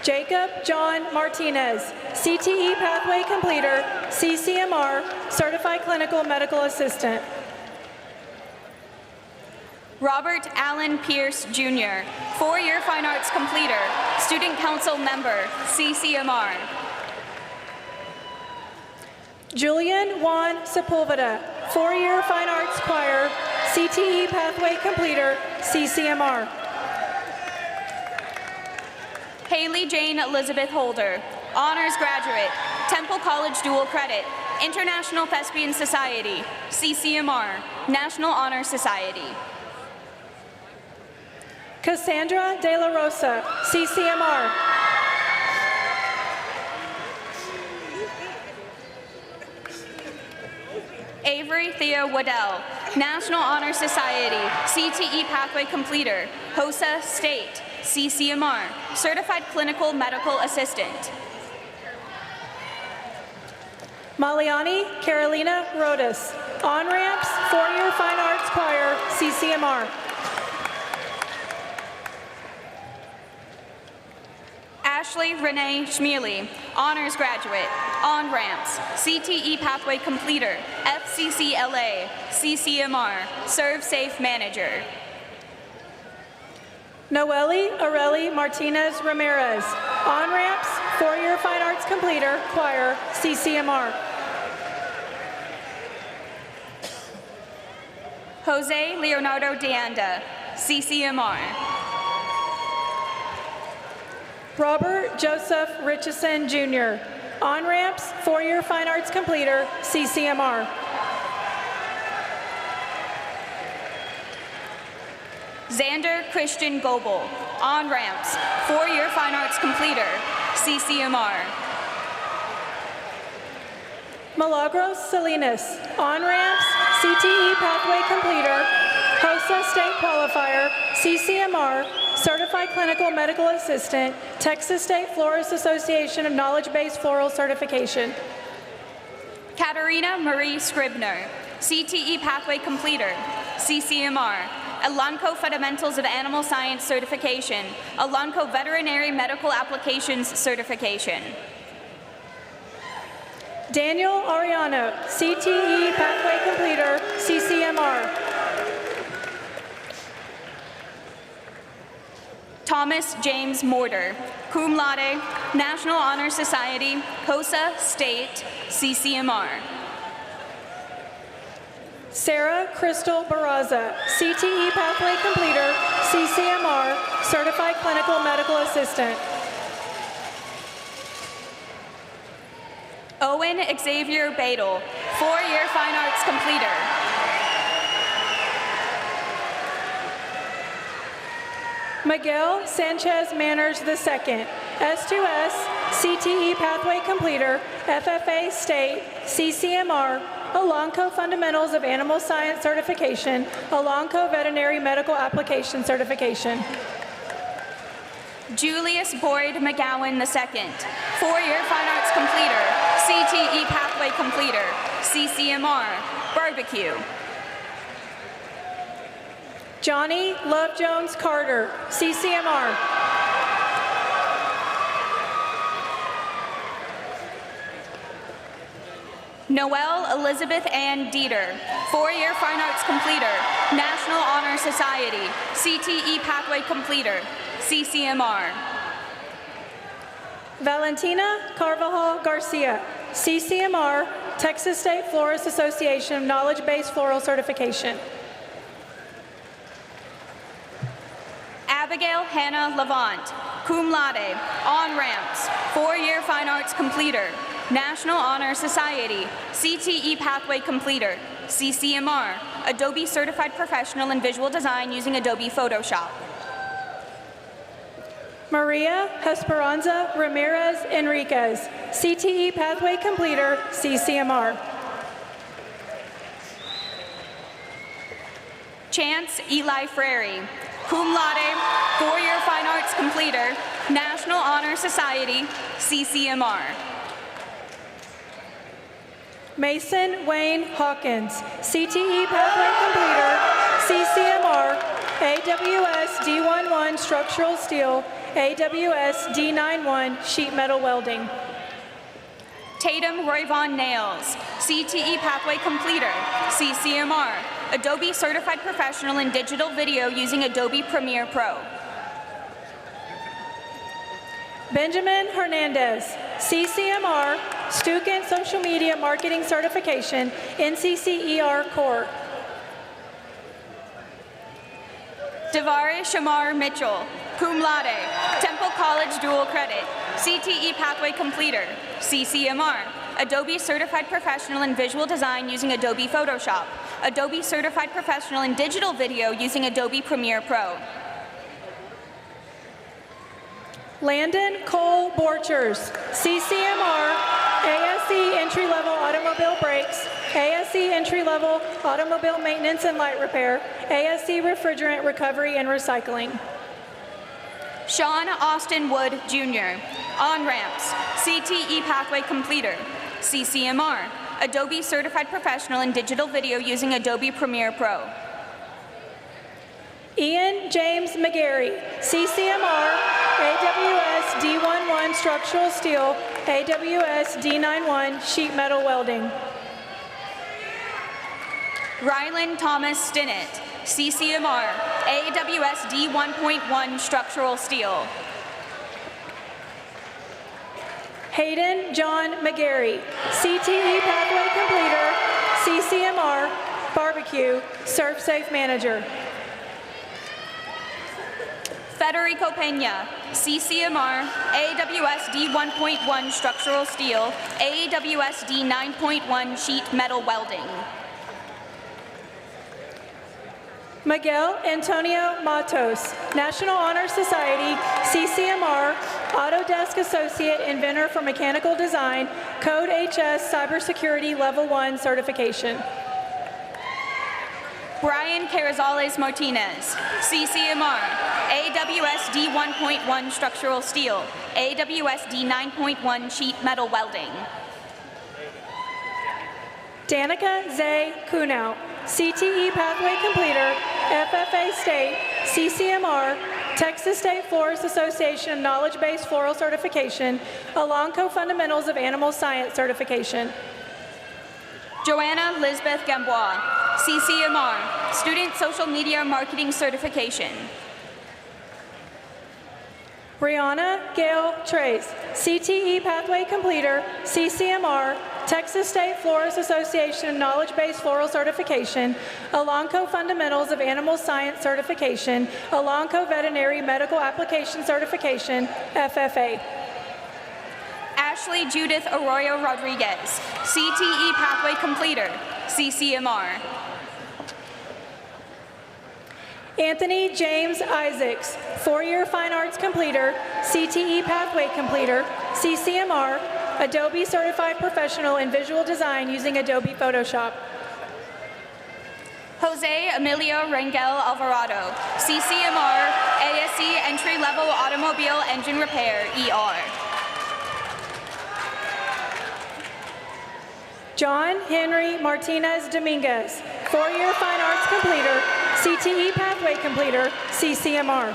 Jacob John Martinez, CTE Pathway Completer, CCMR, Certified Clinical Medical Assistant. Robert Allen Pierce, Jr., four-year Fine Arts Completer, Student Council Member, CCMR. Julian Juan Sepulveda, four-year Fine Arts Choir, CTE Pathway Completer, CCMR. Haley Jane Elizabeth Holder, Honors Graduate, Temple College Dual Credit, International Thespian Society, CCMR, National Honor Society. Cassandra De La Rosa, CCMR. Avery Thea Waddell, National Honor Society, CTE Pathway Completer, HOSA State, CCMR, Certified Clinical Medical Assistant. Maliani Carolina Rodas, on-ramps, four-year Fine Arts Choir, CCMR. Ashley Renee Schmealy, Honors Graduate, on-ramps, CTE Pathway Completer, FCCLA, CCMR, Serve Safe Manager. Noelle Areli Martinez Ramirez, on-ramps, four-year Fine Arts Completer, Choir, CCMR. Jose Leonardo Deanda, CCMR. Robert Joseph Richardson, Jr., on-ramps, four-year Fine Arts Completer, CCMR. Xander Christian Goebel, on-ramps, four-year Fine Arts Completer, CCMR. Milagros Salinas, on-ramps, CTE Pathway Completer, HOSA State Qualifier, CCMR, Certified Clinical Medical Assistant, Texas State Florist Association of Knowledge-Based Floral Certification. Katarina Marie Scribner, CTE Pathway Completer, CCMR, Elanco Fundamentals of Animal Science Certification, Elanco Veterinary Medical Applications Certification. Daniel Ariano, CTE Pathway Completer, CCMR. Thomas James Mortar, cum laude, National Honor Society, HOSA State, CCMR. Sarah Crystal Barraza, CTE Pathway Completer, CCMR, Certified Clinical Medical Assistant. Owen Xavier Badel, 4-year Fine Arts Completer. Miguel Sanchez Manners II, S2S, CTE Pathway Completer, FFA State, CCMR, Elanco Fundamentals of Animal Science Certification, Elanco Veterinary Medical Application Certification. Julius Boyd McGowan II, 4-year Fine Arts Completer, CTE Pathway Completer, CCMR, Barbecue. Johnny Love Jones Carter, CCMR. Noelle Elizabeth Ann Dieter, 4-year Fine Arts Completer, National Honor Society, CTE Pathway Completer, CCMR. Valentina Carvajal Garcia, CCMR, Texas State Florist Association Knowledge-Based Floral Certification. Abigail Hannah Levant, cum laude, on-ramps, 4-year Fine Arts Completer, National Honor Society, CTE Pathway Completer, CCMR, Adobe Certified Professional in Visual Design using Adobe Photoshop. Maria Esperanza Ramirez Enriquez, CTE Pathway Completer, CCMR. Chance Eli Frary, cum laude, 4-year Fine Arts Completer, National Honor Society, CCMR. Mason Wayne Hawkins, CTE Pathway Completer, CCMR, AWS D11 Structural Steel, AWS D91 Sheet Metal Welding. Tatum Royvon Nails, CTE Pathway Completer, CCMR, Adobe Certified Professional in Digital Video using Adobe Premiere Pro. Benjamin Hernandez, CCMR, Stukin Social Media Marketing Certification, NCCER Core. Devari Shamar Mitchell, cum laude, Temple College Dual Credit, CTE Pathway Completer, CCMR, Adobe Certified Professional in Visual Design using Adobe Photoshop, Adobe Certified Professional in Digital Video using Adobe Premiere Pro. Landon Cole Borchers, CCMR, ASE Entry-Level Automobile Brakes, ASE Entry-Level Automobile Maintenance and Light Repair, ASE Refrigerant Recovery and Recycling. Sean Austin Wood, Jr., on-ramps, CTE Pathway Completer, CCMR, Adobe Certified Professional in Digital Video using Adobe Premiere Pro. Ian James McGarry, CCMR, AWS D11 Structural Steel, AWS D91 Sheet Metal Welding. Rylan Thomas Stinnett, CCMR, AWS D1.1 Structural Steel. Hayden John McGarry, CTE Pathway Completer, CCMR, Barbecue, Serve Safe Manager. Federico Pena, CCMR, AWS D1.1 Structural Steel, AWS D9.1 Sheet Metal Welding. Miguel Antonio Matos, National Honor Society, CCMR, Autodesk Associate Inventor for Mechanical Design, Code HS Cybersecurity Level 1 Certification. Brian Carrizales Martinez, CCMR, AWS D1.1 Structural Steel, AWS D9.1 Sheet Metal Welding. Danica Zay Kunau, CTE Pathway Completer, FFA State, CCMR, Texas State Florist Association Knowledge-Based Floral Certification, Elanco Fundamentals of Animal Science Certification. Joanna Lisbeth Gamboa, CCMR, Student Social Media Marketing Certification. Brianna Gail Trace, CTE Pathway Completer, CCMR, Texas State Florist Association Knowledge-Based Floral Certification, Elanco Fundamentals of Animal Science Certification, Elanco Veterinary Medical Application Certification, FFA. Ashley Judith Arroyo Rodriguez, CTE Pathway Completer, CCMR. Anthony James Isaacs, 4-year Fine Arts Completer, CTE Pathway Completer, CCMR, Adobe Certified Professional in Visual Design using Adobe Photoshop. Jose Emilio Rangel Alvarado, CCMR, ASC Entry Level Automobile Engine Repair, ER. John Henry Martinez Dominguez, 4-year Fine Arts Completer, CTE Pathway Completer, CCMR.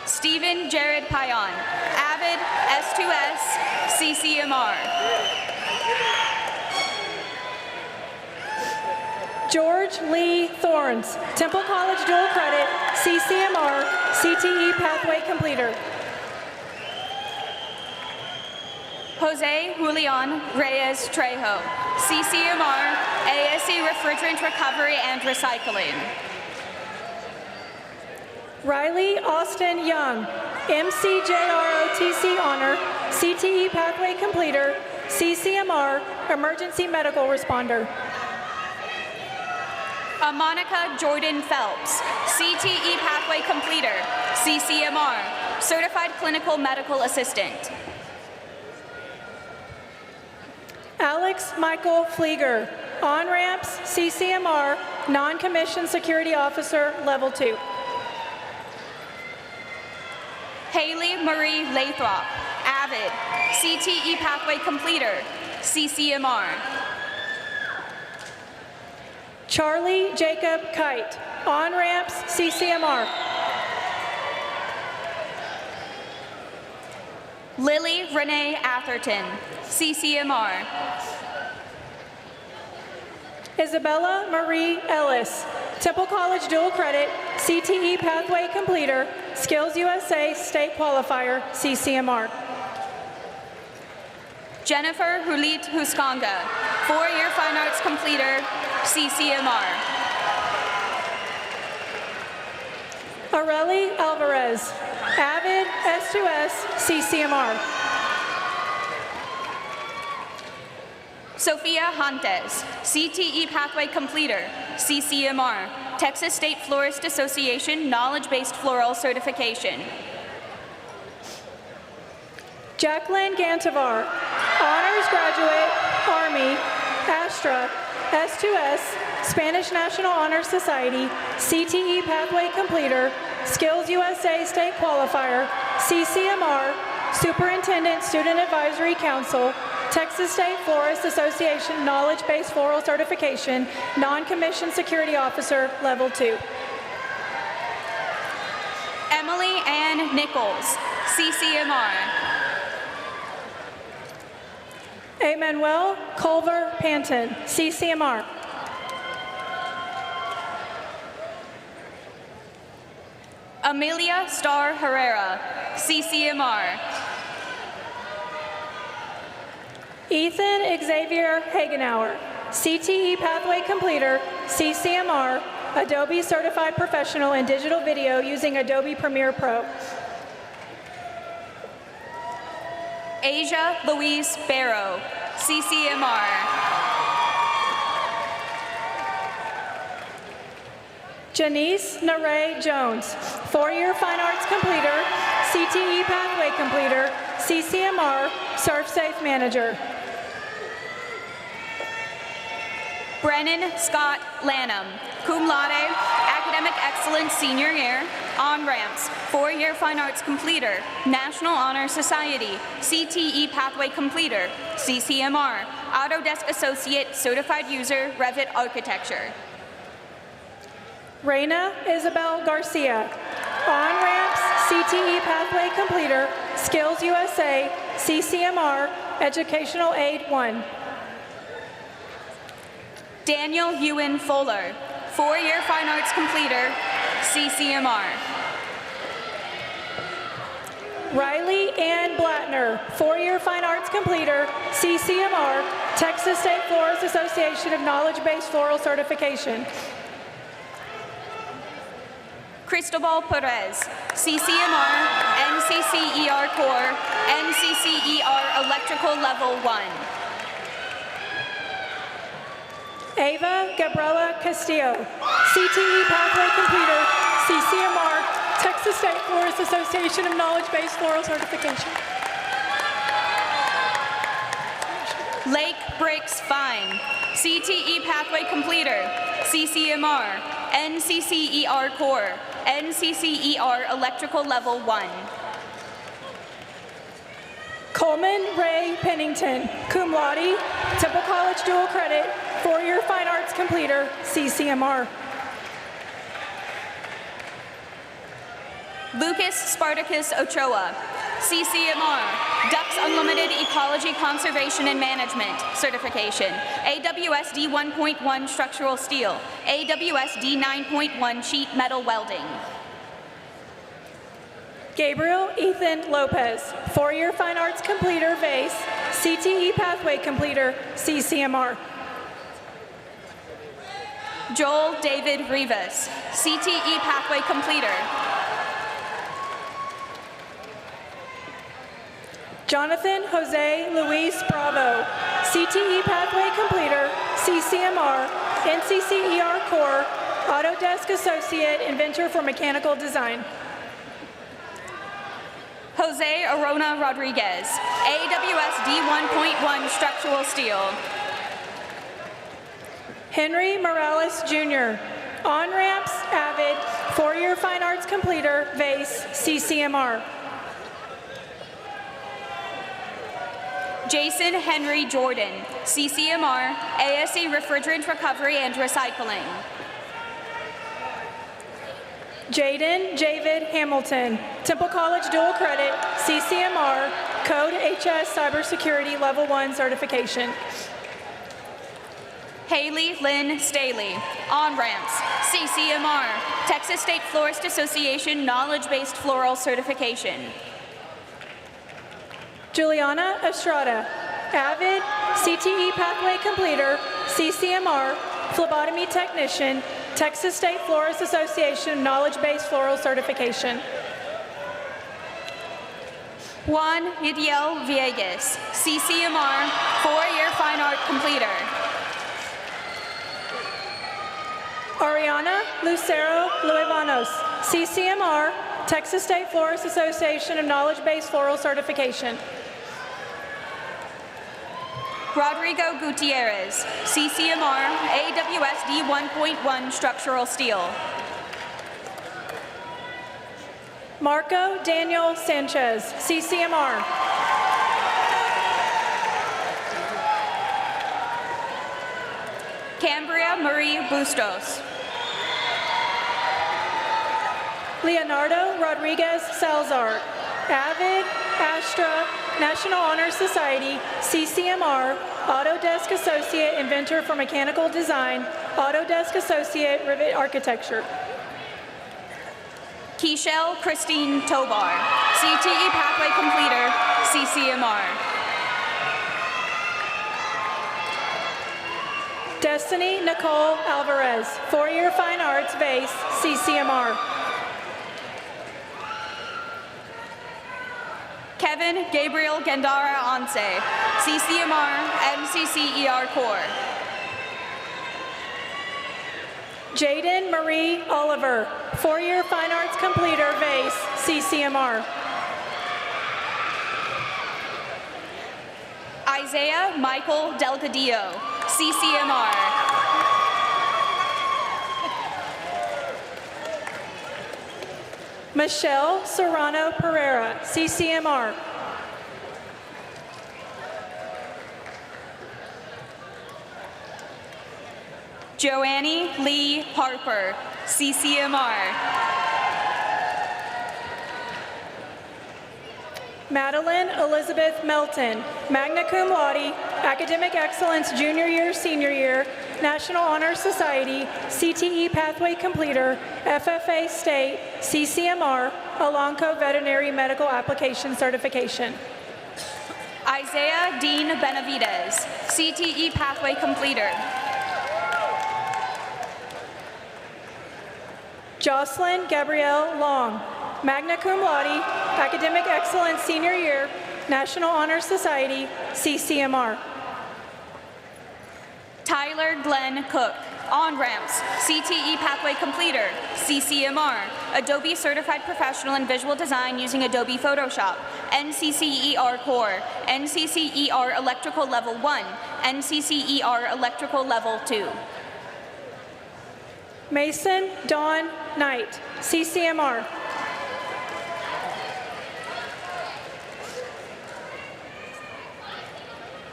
Stephen Jared Payan, Avid S2S, CCMR. George Lee Thorns, Temple College Dual Credit, CCMR, CTE Pathway Completer. Jose Julian Reyes Trejo, CCMR, ASC Refrigerant Recovery and Recycling. Riley Austin Young, MCJROTC Honor, CTE Pathway Completer, CCMR, Emergency Medical Responder. Monica Jordan Phelps, CTE Pathway Completer, CCMR, Certified Clinical Medical Assistant. Alex Michael Flieger, On-Ramps, CCMR, Non-Commissioned Security Officer, Level 2. Haley Marie Lathrop, Avid, CTE Pathway Completer, CCMR. Charlie Jacob Kite, On-Ramps, CCMR. Lily Renee Atherton, CCMR. Isabella Marie Ellis, Temple College Dual Credit, CTE Pathway Completer, Skills USA State Qualifier, CCMR. Jennifer Hulit Huskanga, 4-year Fine Arts Completer, CCMR. Areli Alvarez, Avid S2S, CCMR. Sophia Hantes, CTE Pathway Completer, CCMR, Texas State Florist Association Knowledge-Based Floral Certification. Jacqueline Gantavar, Honors Graduate, Army, Astra, S2S, Spanish National Honor Society, CTE Pathway Completer, Skills USA State Qualifier, CCMR, Superintendent Student Advisory Council, Texas State Florist Association Knowledge-Based Floral Certification, Non-Commissioned Security Officer, Level 2. Emily Ann Nichols, CCMR. Emmanuel Culver Panton, CCMR. Amelia Starr Herrera, CCMR. Ethan Xavier Hagenauer, CTE Pathway Completer, CCMR, Adobe Certified Professional in Digital Video using Adobe Premiere Pro. Asia Louise Barrow, CCMR. Janice Naray Jones, 4-year Fine Arts Completer, CTE Pathway Completer, CCMR, SurfSafe Manager. Brennan Scott Lanham, cum laude, academic excellence senior year, on-ramps, 4-year Fine Arts Completer, National Honor Society, CTE Pathway Completer, CCMR, Autodesk Associate, Certified User, Revit Architecture. Reina Isabel Garcia. On-ramps, CTE Pathway Completer, Skills USA, CCMR, Educational Aid 1. Daniel Ewan Fuller, 4-year Fine Arts Completer, CCMR. Riley Ann Blattner, 4-year Fine Arts Completer, CCMR, Texas State Florist Association of Knowledge-Based Floral Certification. Cristobal Perez, CCMR, NCCER Core, NCCER Electrical Level 1. Ava Gabriela Castillo, CTE Pathway Completer, CCMR, Texas State Florist Association of Knowledge-Based Floral Certification. Lake Bricks Fine, CTE Pathway Completer, CCMR, NCCER Core, NCCER Electrical Level 1. Coleman Ray Pennington, cum laude, Temple College Dual Credit, 4-year Fine Arts Completer, CCMR. Lucas Spartacus Ochoa, CCMR, Ducks Unlimited Ecology Conservation and Management Certification, AWS D1.1 Structural Steel, AWS D9.1 Sheet Metal Welding. Gabriel Ethan Lopez, 4-year Fine Arts Completer, VASE, CTE Pathway Completer, CCMR. Joel David Rivas, CTE Pathway Completer. Jonathan Jose Luis Bravo, CTE Pathway Completer, CCMR, NCCER Core, Autodesk Associate, Inventor for Mechanical Design. Jose Arona Rodriguez, AWS D1.1 Structural Steel. Henry Morales Jr., on-ramps, Avid, 4-year Fine Arts Completer, VASE, CCMR. Jason Henry Jordan, CCMR, ASE Refrigerant Recovery and Recycling. Jaden Javid Hamilton, Temple College Dual Credit, CCMR, Code HS Cybersecurity Level 1 Certification. Haley Lynn Staley, on-ramps, CCMR, Texas State Florist Association Knowledge-Based Floral Certification. Juliana Estrada, Avid, CTE Pathway Completer, CCMR, Phlebotomy Technician, Texas State Florist Association Knowledge-Based Floral Certification. Juan Idiel Villegas, CCMR, 4-year Fine Art Completer. Ariana Lucero Luevanos, CCMR, Texas State Florist Association of Knowledge-Based Floral Certification. Rodrigo Gutierrez, CCMR, AWS D1.1 Structural Steel. Marco Daniel Sanchez, CCMR. Cambria Marie Bustos. Leonardo Rodriguez Salazar, Avid, Astra, National Honor Society, CCMR, Autodesk Associate, Inventor for Mechanical Design, Autodesk Associate, Rivet Architecture. Keishel Christine Tobar, CTE Pathway Completer, CCMR. Destiny Nicole Alvarez, 4-year Fine Arts, VASE, CCMR. Kevin Gabriel Gandara Onse, CCMR, NCCER Core. Jaden Marie Oliver, 4-year Fine Arts Completer, VASE, CCMR. Isaiah Michael Delgadillo, CCMR. Michelle Serrano Pereira, CCMR. Joannie Lee Harper, CCMR. Madeline Elizabeth Melton, magna cum laude, academic excellence junior year, senior year, National Honor Society, CTE pathway completer, FFA state, CCMR, Elanco veterinary medical application certification. Isaiah Dean Benavides, CTE pathway completer. Jocelyn Gabrielle Long, magna cum laude, academic excellence senior year, National Honor Society, CCMR. Tyler Glenn Cook, on-ramps, CTE pathway completer, CCMR, Adobe Certified Professional in Visual Design using Adobe Photoshop, NCCER Core, NCCER Electrical Level 1, NCCER Electrical Level 2. Mason Dawn Knight, CCMR.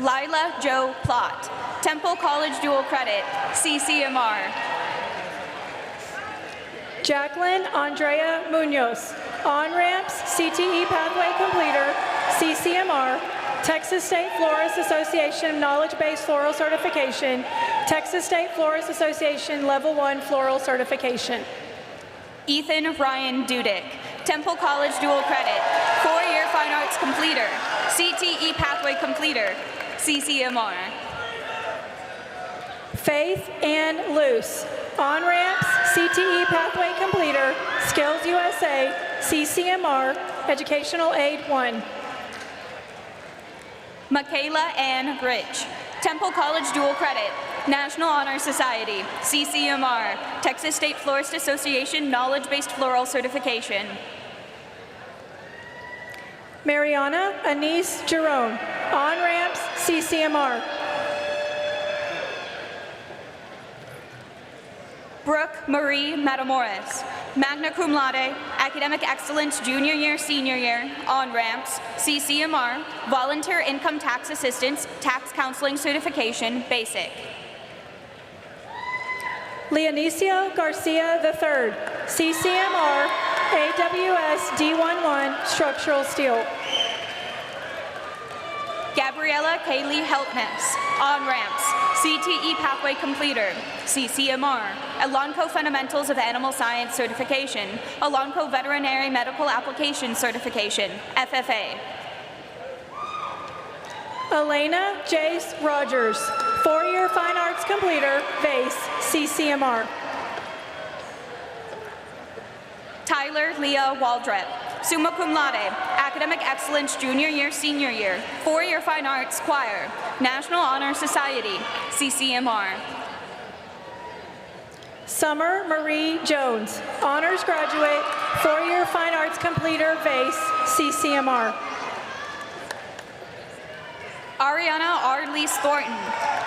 Lila Jo Plott, Temple College Dual Credit, CCMR. Jacqueline Andrea Munoz, on-ramps, CTE pathway completer, CCMR, Texas State Florist Association Knowledge-Based Floral Certification, Texas State Florist Association Level 1 Floral Certification. Ethan Ryan Dudick, Temple College Dual Credit, 4-year Fine Arts completer, CTE pathway completer, CCMR. Faith Ann Luce, on-ramps, CTE pathway completer, Skills USA, CCMR, Educational Aid 1. Michaela Ann Rich, Temple College Dual Credit, National Honor Society, CCMR, Texas State Florist Association Knowledge-Based Floral Certification. Mariana Anise Jerome, on-ramps, CCMR. Brooke Marie Matamoras, magna cum laude, academic excellence junior year, senior year, on-ramps, CCMR, volunteer income tax assistance, tax counseling certification, basic. Leonicio Garcia III, CCMR, AWS D11, structural steel. Gabriella Kaylee Helpness, on-ramps, CTE pathway completer, CCMR, Elanco Fundamentals of Animal Science certification, Elanco Veterinary Medical Application certification, FFA. Elena Jace Rogers, 4-year Fine Arts completer, VASE, CCMR. Tyler Leah Waldrep, summa cum laude, academic excellence junior year, senior year, 4-year Fine Arts choir, National Honor Society, CCMR. Summer Marie Jones, honors graduate, 4-year Fine Arts completer, VASE, CCMR. Ariana Ardlees Thornton,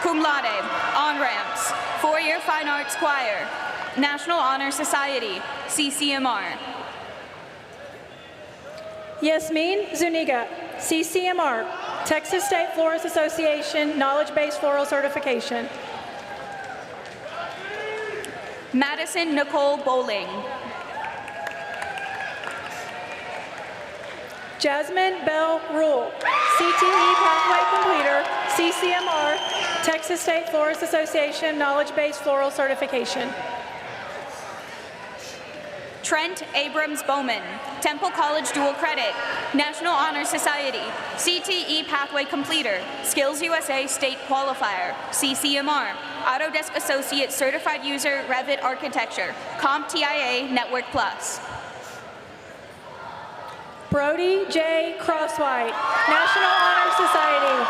cum laude, on-ramps, 4-year Fine Arts choir, National Honor Society, CCMR. Yasmin Zuniga, CCMR, Texas State Florist Association Knowledge-Based Floral Certification. Madison Nicole Bowling. Jasmine Bell Rule, CTE pathway completer, CCMR, Texas State Florist Association Knowledge-Based Floral Certification. Trent Abrams Bowman, Temple College Dual Credit, National Honor Society, CTE pathway completer, Skills USA State Qualifier, CCMR, Autodesk Associate Certified User Revit Architecture, CompTIA Network Plus. Brody J. Crosswhite, National Honor Society.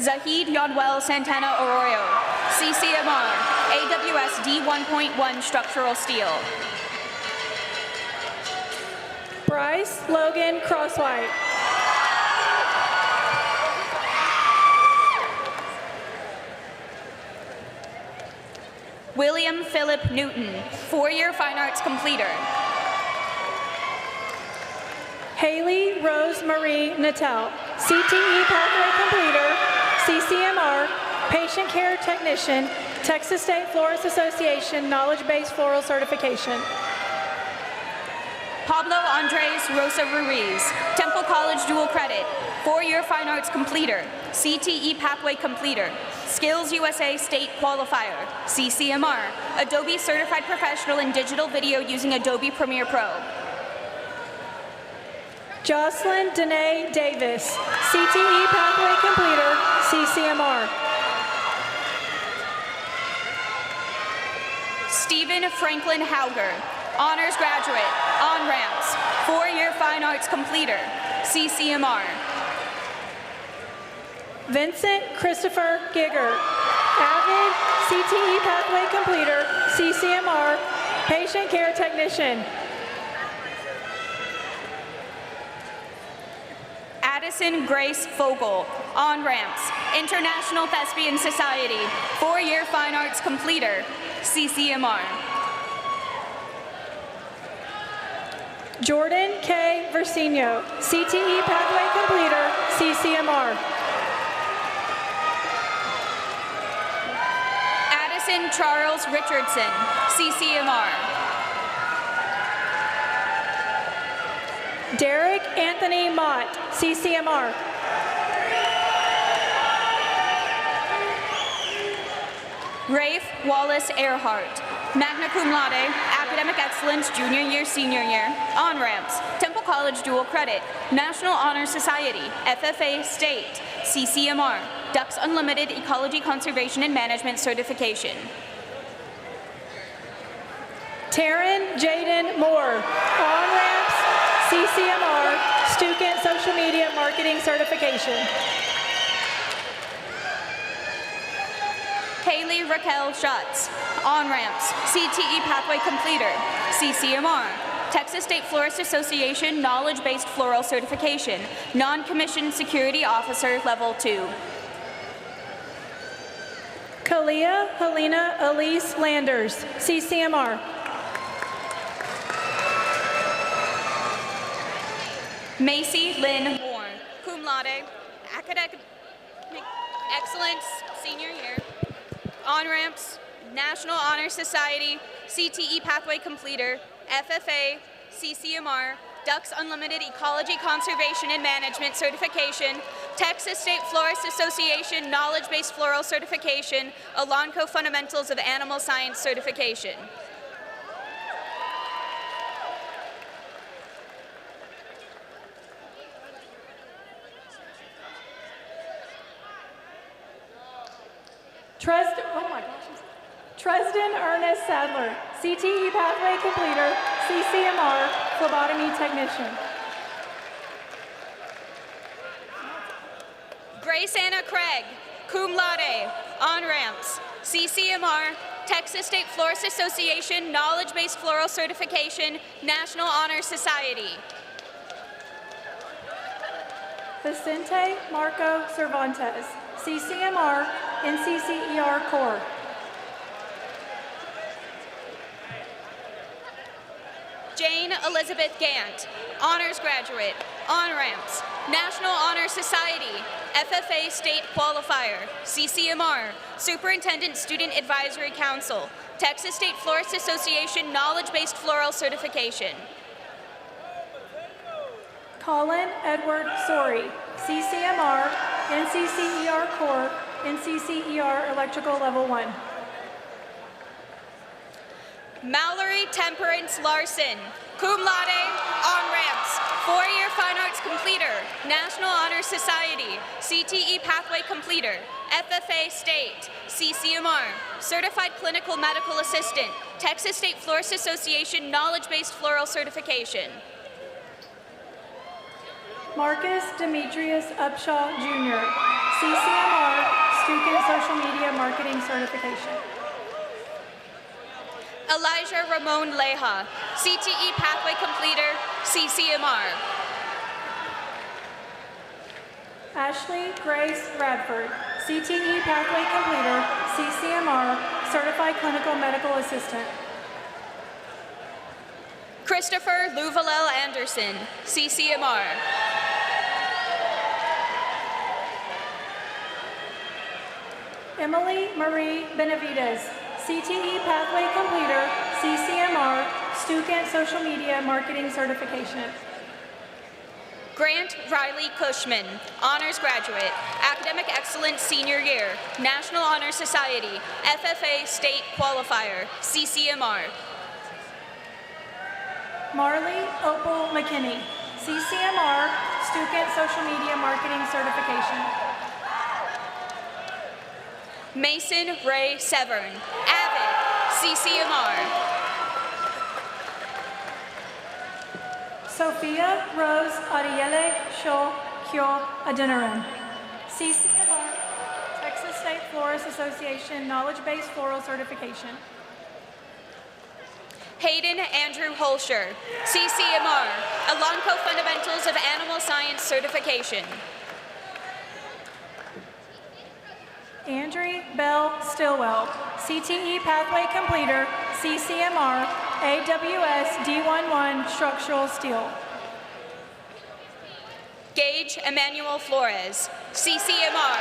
Zahid Yonwell Santana Arroyo, CCMR, AWS D1.1 Structural Steel. Bryce Logan Crosswhite. William Philip Newton, 4-year Fine Arts completer. Haley Rose Marie Natel, CTE pathway completer, CCMR, Patient Care Technician, Texas State Florist Association Knowledge-Based Floral Certification. Pablo Andres Rosa Ruiz, Temple College Dual Credit, 4-year Fine Arts Completer, CTE Pathway Completer, Skills USA State Qualifier, CCMR, Adobe Certified Professional in Digital Video using Adobe Premiere Pro. Jocelyn Danae Davis, CTE Pathway Completer, CCMR. Stephen Franklin Hauger, Honors Graduate, On-Ramps, 4-year Fine Arts Completer, CCMR. Vincent Christopher Gigger, Avid CTE Pathway Completer, CCMR, Patient Care Technician. Addison Grace Fogel, On-Ramps, International Thespian Society, 4-year Fine Arts Completer, CCMR. Jordan K. Versino, CTE Pathway Completer, CCMR. Addison Charles Richardson, CCMR. Derek Anthony Mott, CCMR. Rafe Wallace Earhart, magna cum laude, academic excellence, junior year, senior year, on-ramps, Temple College Dual Credit, National Honor Society, FFA State, CCMR, Ducks Unlimited Ecology Conservation and Management Certification. Taryn Jaden Moore, on-ramps, CCMR, Student Social Media Marketing Certification. Haley Raquel Schatz, on-ramps, CTE Pathway Completer, CCMR, Texas State Florist Association Knowledge-Based Floral Certification, Non-Commissioned Security Officer Level 2. Kalia Helena Elise Landers, CCMR. Macy Lynn Moore, cum laude, academic excellence, senior year, on-ramps, National Honor Society, CTE Pathway Completer, FFA, CCMR, Ducks Unlimited Ecology Conservation and Management Certification, Texas State Florist Association Knowledge-Based Floral Certification, Elanco Fundamentals of Animal Science Certification. Tresden Ernest Sadler, CTE Pathway Completer, CCMR, Phlebotomy Technician. Grace Anna Craig, cum laude, on-ramps, CCMR, Texas State Florist Association Knowledge-Based Floral Certification, National Honor Society. Vicente Marco Cervantes, CCMR, NCCER Core. Jane Elizabeth Gant, Honors Graduate, On-Ramps, National Honor Society, FFA State Qualifier, CCMR, Superintendent Student Advisory Council, Texas State Florist Association Knowledge-Based Floral Certification. Colin Edward Sorey, CCMR, NCCER Core, NCCER Electrical Level 1. Mallory Temperance Larson, cum laude, on-ramps, 4-year Fine Arts Completer, National Honor Society, CTE Pathway Completer, FFA State, CCMR, Certified Clinical Medical Assistant, Texas State Florist Association Knowledge-Based Floral Certification. Marcus Demetrius Upshaw Jr., CCMR, Student Social Media Marketing Certification. Elijah Ramon Leja, CTE Pathway Completer, CCMR. Ashley Grace Radford, CTE Pathway Completer, CCMR, Certified Clinical Medical Assistant. Christopher Louvalel Anderson, CCMR. Emily Marie Benavides, CTE Pathway Completer, CCMR, Student Social Media Marketing Certification. Grant Riley Cushman, Honors Graduate, Academic Excellence Senior Year, National Honor Society, FFA State Qualifier, CCMR. Marley Opal McKinney, CCMR, Student Social Media Marketing Certification. Mason Ray Severn, Avid, CCMR. Sophia Rose Arielle Shaw Kyo Adeniran, CCMR, Texas State Florist Association Knowledge-Based Floral Certification. Hayden Andrew Holscher, CCMR, Elanco Fundamentals of Animal Science Certification. Andrea Bell Stillwell, CTE Pathway Completer, CCMR, AWS D11 Structural Steel. Gage Emmanuel Flores, CCMR.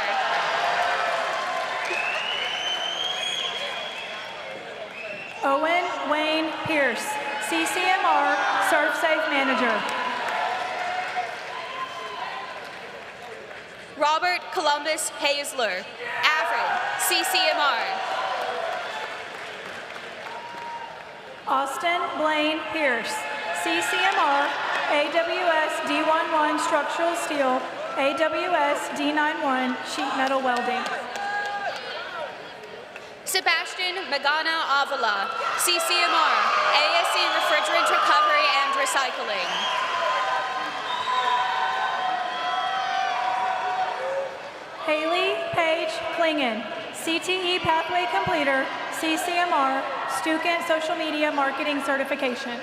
Owen Wayne Pierce, CCMR, ServSafe Manager. Robert Columbus Hazler, Avid, CCMR. Austin Blaine Pierce, CCMR, AWS D11 Structural Steel, AWS D91 Sheet Metal Welding. Sebastian Magana Avila, CCMR, ASC Refrigerant Recovery and Recycling. Haley Paige Klingen, CTE Pathway Completer, CCMR, Student Social Media Marketing Certification.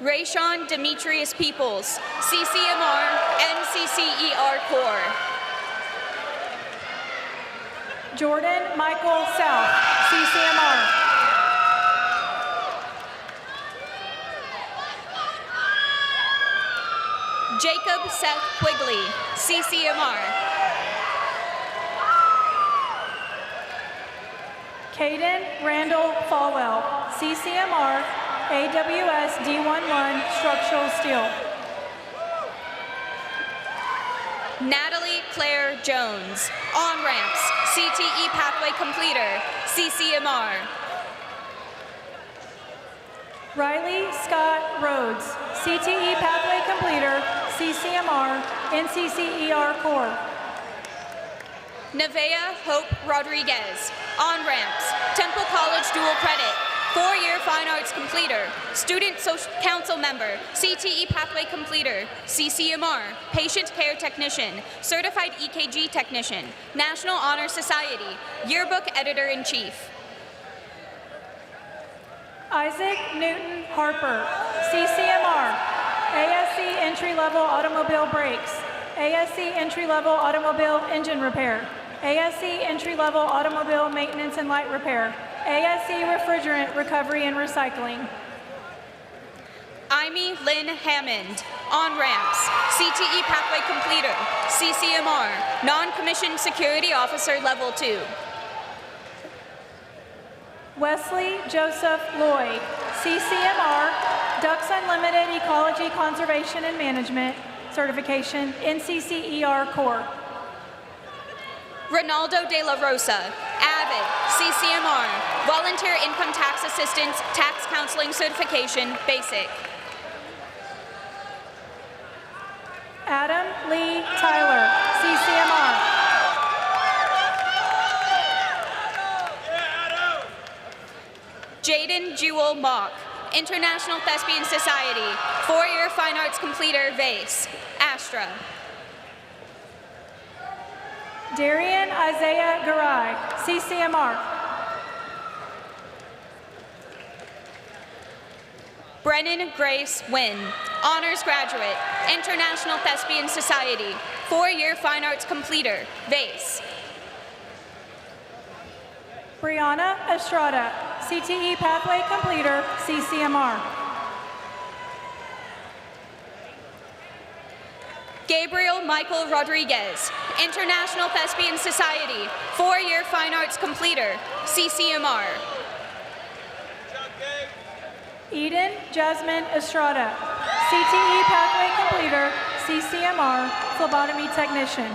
Rayshawn Demetrius Peoples, CCMR, NCCER Core. Jordan Michael South, CCMR. Jacob Seth Quigley, CCMR. Caden Randall Falwell, CCMR, AWS D11 Structural Steel. Natalie Claire Jones, On-Ramps, CTE Pathway Completer, CCMR. Riley Scott Rhodes, CTE Pathway Completer, CCMR, NCCER Core. Nevaeh Hope Rodriguez, On-Ramps, Temple College Dual Credit, 4-year Fine Arts Completer, Student Social Council Member, CTE Pathway Completer, CCMR, Patient Care Technician, Certified EKG Technician, National Honor Society, Yearbook Editor-in-Chief. Isaac Newton Harper, CCMR, ASC Entry-Level Automobile Brakes, ASC Entry-Level Automobile Engine Repair, ASC Entry-Level Automobile Maintenance and Light Repair, ASC Refrigerant Recovery and Recycling. Amy Lynn Hammond, On-Ramps, CTE Pathway Completer, CCMR, Non-Commissioned Security Officer Level 2. Wesley Joseph Lloyd, CCMR, Ducks Unlimited Ecology Conservation and Management Certification, NCCER Core. Ronaldo De La Rosa, Avid, CCMR, Volunteer Income Tax Assistance, Tax Counseling Certification, Basic. Adam Lee Tyler, CCMR. Jaden Jewel Mock, International Thespian Society, 4-year Fine Arts Completer, Vase, Astra. Darian Isaiah Garay, CCMR. Brennan Grace Wynn, Honors Graduate, International Thespian Society, 4-year Fine Arts Completer, Vase. Brianna Estrada, CTE Pathway Completer, CCMR. Gabriel Michael Rodriguez, International Thespian Society, 4-year Fine Arts completer, CCMR. Eden Jasmine Estrada, CTE pathway completer, CCMR, phlebotomy technician.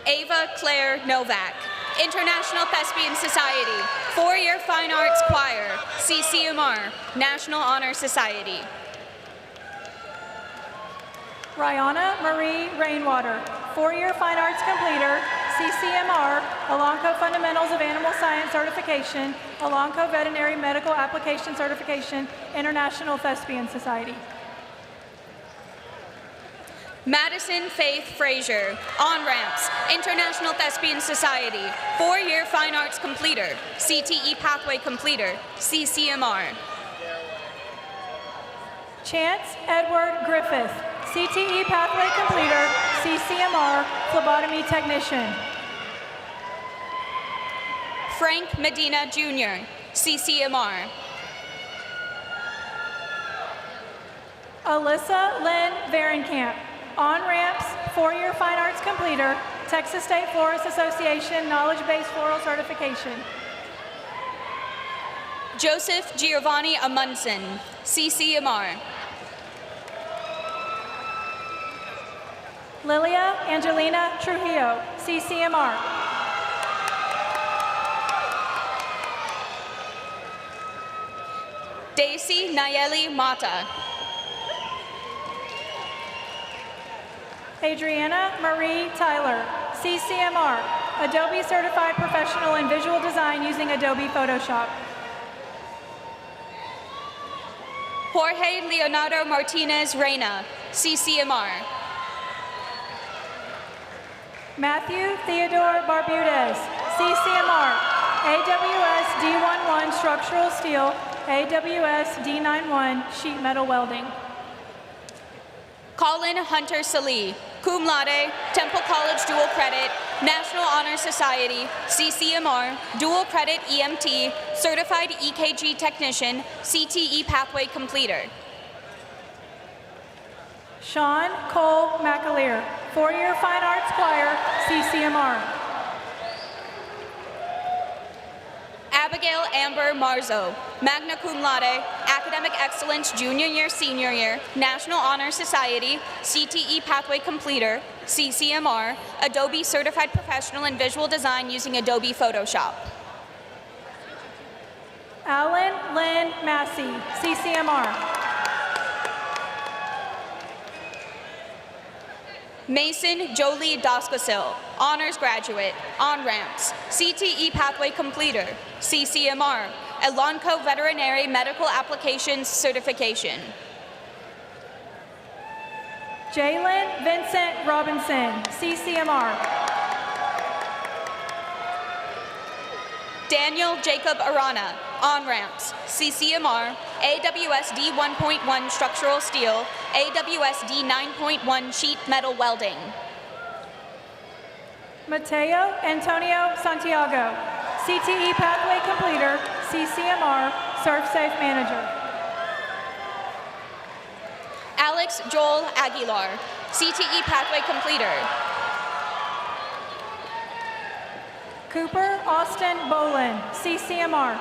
Ava Claire Novak, International Thespian Society, 4-year Fine Arts choir, CCMR, National Honor Society. Rihanna Marie Rainwater, 4-year Fine Arts completer, CCMR, Elanco Fundamentals of Animal Science certification, Elanco Veterinary Medical Application certification, International Thespian Society. Madison Faith Frazier, on-ramps, International Thespian Society, 4-year Fine Arts completer, CTE pathway completer, CCMR. Chance Edward Griffith, CTE pathway completer, CCMR, phlebotomy technician. Frank Medina Jr., CCMR. Alyssa Lynn Varenkamp, on-ramps, 4-year Fine Arts completer, Texas State Florist Association knowledge-based floral certification. Joseph Giovanni Amundsen, CCMR. Lilia Angelina Trujillo, CCMR. Daisy Nayeli Mata. Adriana Marie Tyler, CCMR, Adobe Certified Professional in Visual Design using Adobe Photoshop. Jorge Leonardo Martinez Reyna, CCMR. Matthew Theodore Barbudes, CCMR, AWS D11 Structural Steel, AWS D91 Sheet Metal Welding. Colin Hunter Salee, cum laude, Temple College dual credit, National Honor Society, CCMR, dual credit EMT, certified EKG technician, CTE pathway completer. Sean Cole McAleer, 4-year Fine Arts choir, CCMR. Abigail Amber Marzo, magna cum laude, academic excellence junior year, senior year, National Honor Society, CTE pathway completer, CCMR, Adobe Certified Professional in Visual Design using Adobe Photoshop. Alan Lynn Massey, CCMR. Mason Jolie Doskosil, honors graduate, on-ramps, CTE pathway completer, CCMR, Elanco Veterinary Medical Applications certification. Jalen Vincent Robinson, CCMR. Daniel Jacob Arana, on-ramps, CCMR, AWS D1.1 structural steel, AWS D9.1 sheet metal welding. Mateo Antonio Santiago, CTE pathway completer, CCMR, ServSafe manager. Alex Joel Aguilar, CTE pathway completer. Cooper Austin Bolin, CCMR.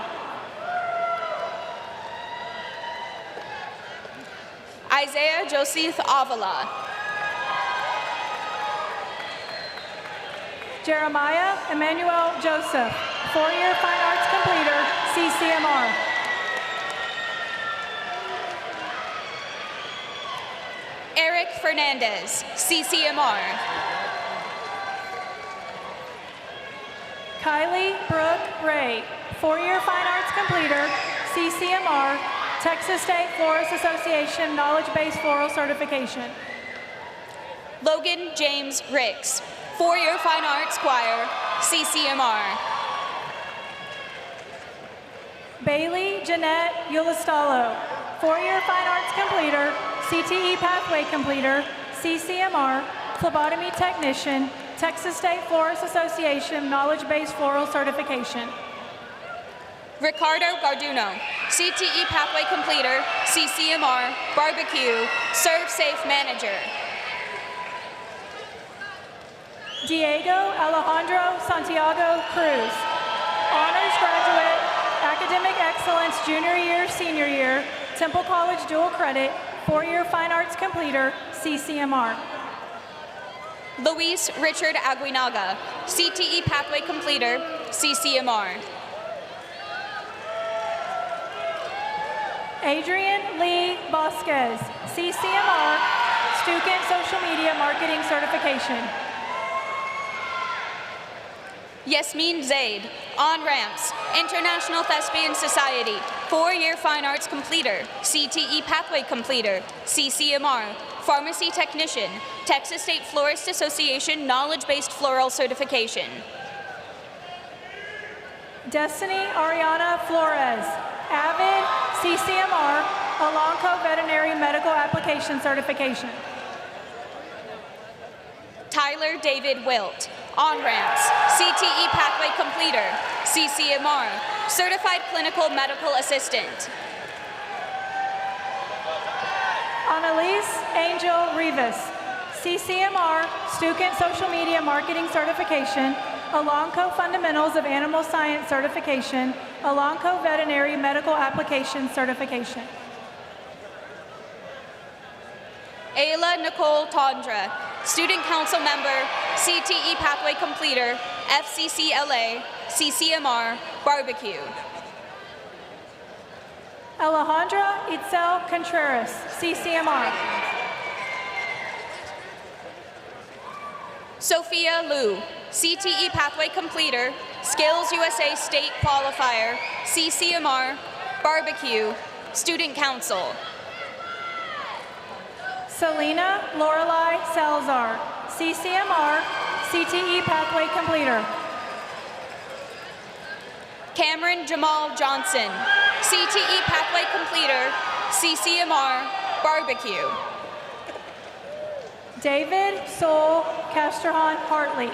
Isaiah Joseph Avila. Jeremiah Emmanuel Joseph, 4-year Fine Arts completer, CCMR. Eric Fernandez, CCMR. Kylie Brooke Ray, 4-year Fine Arts completer, CCMR, Texas State Florist Association knowledge-based floral certification. Logan James Ricks, 4-year Fine Arts choir, CCMR. Bailey Jeanette Ulistalo, 4-year Fine Arts completer, CTE pathway completer, CCMR, phlebotomy technician, Texas State Florist Association knowledge-based floral certification. Ricardo Garduno, CTE Pathway Completer, CCMR, Barbecue, Serve Safe Manager. Diego Alejandro Santiago Cruz, honors graduate, academic excellence junior year, senior year, Temple College dual credit, 4-year fine arts completer, CCMR. Luis Richard Aguinaga, CTE Pathway Completer, CCMR. Adrian Lee Vasquez, CCMR, Stuken Social Media Marketing Certification. Yasmin Zaid, on-ramps, International Thespian Society, 4-year fine arts completer, CTE Pathway Completer, CCMR, Pharmacy Technician, Texas State Florist Association Knowledge-Based Floral Certification. Destiny Ariana Flores, Avid, CCMR, Elanco Veterinary Medical Application Certification. Tyler David Wilt, on-ramps, CTE Pathway Completer, CCMR, Certified Clinical Medical Assistant. Annalise Angel Rivas, CCMR, Stuken Social Media Marketing Certification, Elanco Fundamentals of Animal Science Certification, Elanco Veterinary Medical Application Certification. Ayla Nicole Tondra, Student Council Member, CTE Pathway Completer, FCCLA, CCMR, Barbecue. Alejandra Itzel Contreras, CCMR. Sophia Liu, CTE Pathway Completer, Skills USA State Qualifier, CCMR, Barbecue, Student Council. Selena Lorelei Salazar, CCMR, CTE Pathway Completer. Cameron Jamal Johnson, CTE Pathway Completer, CCMR, Barbecue. David Sol Castrahan Hartley,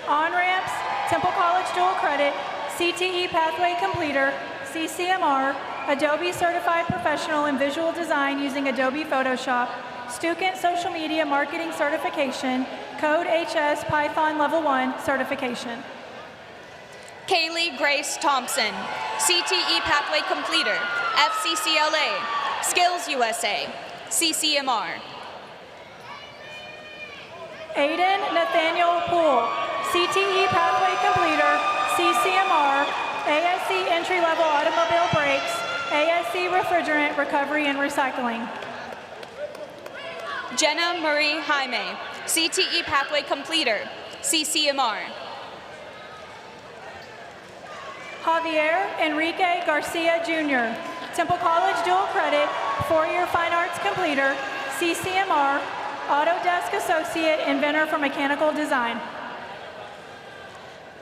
on-ramps, Temple College dual credit, CTE Pathway Completer, CCMR, Adobe Certified Professional in Visual Design using Adobe Photoshop, Stuken Social Media Marketing Certification, Code HS Python Level 1 Certification. Kaylee Grace Thompson, CTE Pathway Completer, FCCLA, Skills USA, CCMR. Aiden Nathaniel Poole, CTE Pathway Completer, CCMR, ASC Entry-Level Automobile Brakes, ASC Refrigerant Recovery and Recycling. Jenna Marie Jaime, CTE Pathway Completer, CCMR. Javier Enrique Garcia Jr., Temple College dual credit, 4-year fine arts completer, CCMR, Autodesk Associate Inventor for Mechanical Design.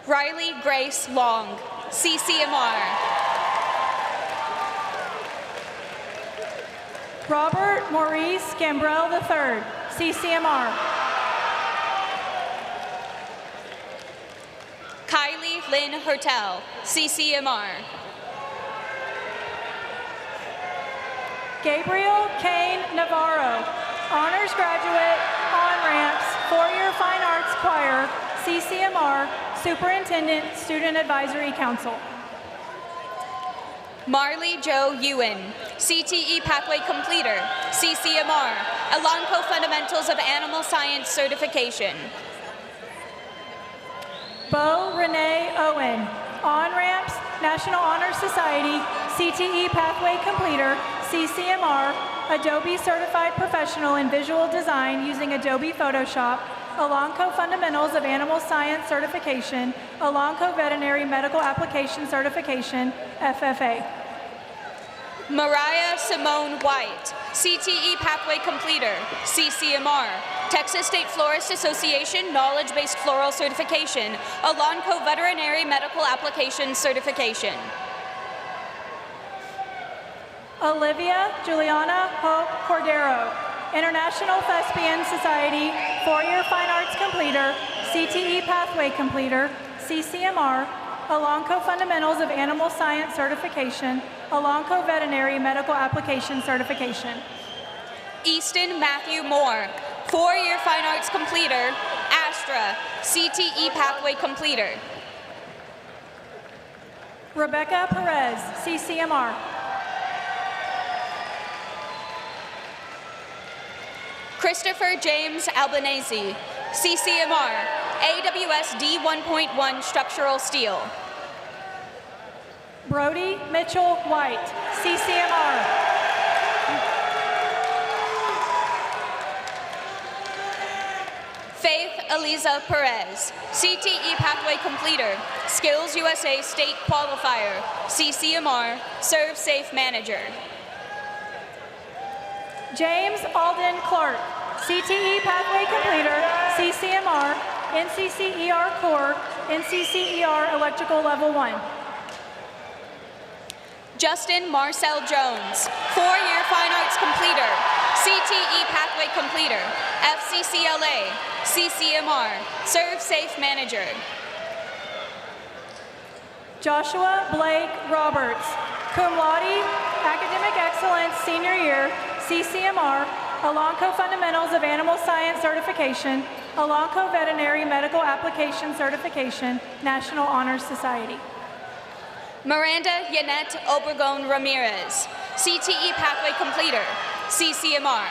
Riley Grace Long, CCMR. Robert Maurice Gambrell III, CCMR. Kylie Lynn Hertel, CCMR. Gabriel Kane Navarro, honors graduate, on-ramps, 4-year fine arts choir, CCMR, Superintendent Student Advisory Council. Marley Jo Ewan, CTE Pathway Completer, CCMR, Elanco Fundamentals of Animal Science Certification. Bo Renee Owen, on-ramps, National Honor Society, CTE Pathway Completer, CCMR, Adobe Certified Professional in Visual Design using Adobe Photoshop, Elanco Fundamentals of Animal Science Certification, Elanco Veterinary Medical Application Certification, FFA. Mariah Simone White, CTE Pathway Completer, CCMR, Texas State Florist Association Knowledge-Based Floral Certification, Elanco Veterinary Medical Application Certification. Olivia Juliana Hope Cordero, International Thespian Society, 4-year fine arts completer, CTE Pathway Completer, CCMR, Elanco Fundamentals of Animal Science certification, Elanco Veterinary Medical Application certification. Easton Matthew Moore, 4-year Fine Arts completer, Astra, CTE pathway completer. Rebecca Perez, CCMR. Christopher James Albanese, CCMR, AWS D1.1 structural steel. Brody Mitchell White, CCMR. Faith Eliza Perez, CTE pathway completer, Skills USA state qualifier, CCMR, Serve Safe manager. James Alden Clark, CTE pathway completer, CCMR, NCCER core, NCCER electrical level 1. Justin Marcel Jones, 4-year Fine Arts completer, CTE pathway completer, FCCLA, CCMR, Serve Safe manager. Joshua Blake Roberts, cum laude, academic excellence, senior year, CCMR, Elanco Fundamentals of Animal Science certification, Elanco Veterinary Medical Application certification, National Honor Society. Miranda Yanette Obregon Ramirez, CTE pathway completer, CCMR.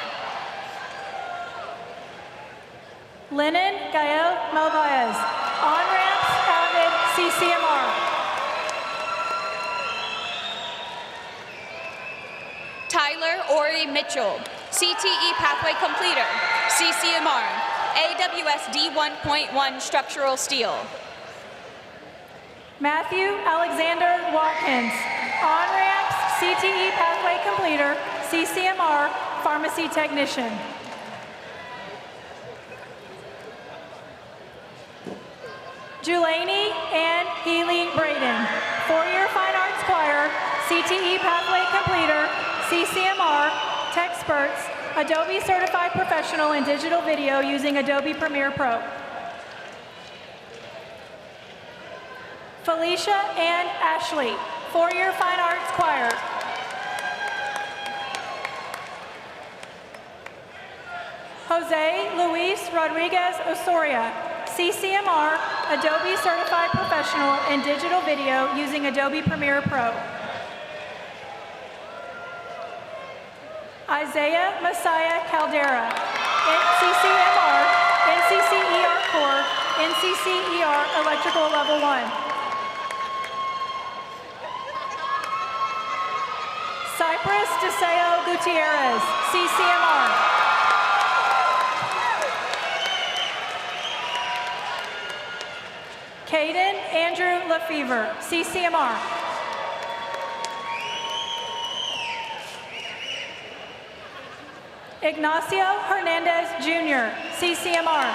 Lennon Gael Malvaez, on-ramps, avid, CCMR. Tyler Ori Mitchell, CTE pathway completer, CCMR, AWS D1.1 structural steel. Matthew Alexander Watkins, on-ramps, CTE pathway completer, CCMR, pharmacy technician. Julaney Ann Healy Braden, 4-year Fine Arts choir, CTE pathway completer, CCMR, Techsperts, Adobe certified professional in digital video using Adobe Premiere Pro. Felicia Ann Ashley, 4-year Fine Arts choir. Jose Luis Rodriguez Osoria, CCMR, Adobe certified professional in digital video using Adobe Premiere Pro. Isaiah Messiah Caldera, CCMR, NCCER core, NCCER electrical level 1. Cypress Deseo Gutierrez, CCMR. Caden Andrew Lefevre, CCMR. Ignacio Hernandez Jr., CCMR.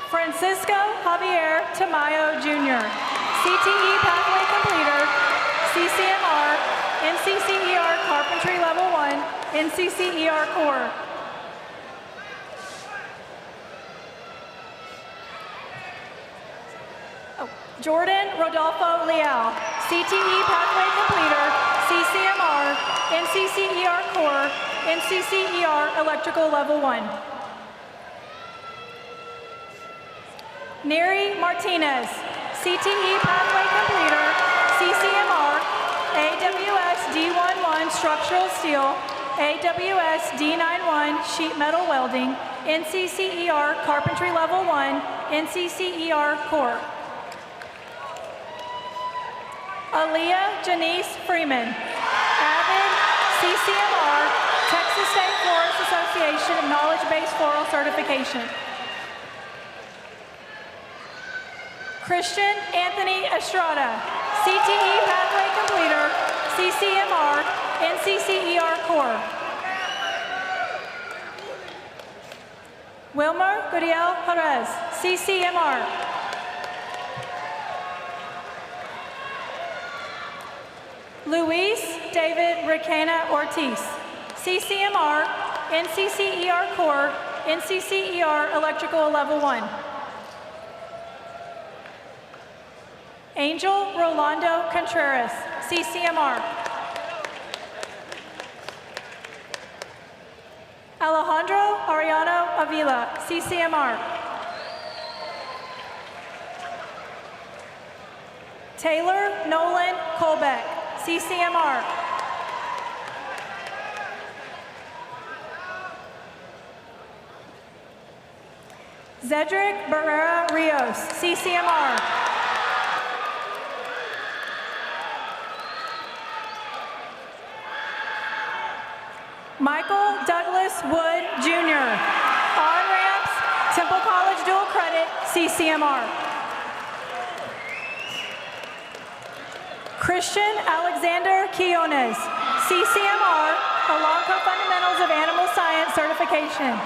Francisco Javier Tamayo Jr., CTE pathway completer, CCMR, NCCER carpentry level 1, NCCER core. Jordan Rodolfo Leal, CTE pathway completer, CCMR, NCCER core, NCCER electrical level 1. Neri Martinez, CTE pathway completer, CCMR, AWS D11 structural steel, AWS D91 sheet metal welding, NCCER carpentry level 1, NCCER core. Aaliyah Janice Freeman, avid, CCMR, Texas State Florist Association knowledge-based floral certification. Christian Anthony Estrada, CTE pathway completer, CCMR, NCCER core. Wilmer Guriel Perez, CCMR. Luis David Requena Ortiz, CCMR, NCCER Core, NCCER Electrical Level 1. Angel Rolando Contreras, CCMR. Alejandro Ariano Avila, CCMR. Taylor Nolan Colbeck, CCMR. Zedric Barrera Rios, CCMR. Michael Douglas Wood, Jr. On-ramps, Temple College Dual Credit, CCMR. Christian Alexander Quiones, CCMR, Elanco Fundamentals of Animal Science Certification.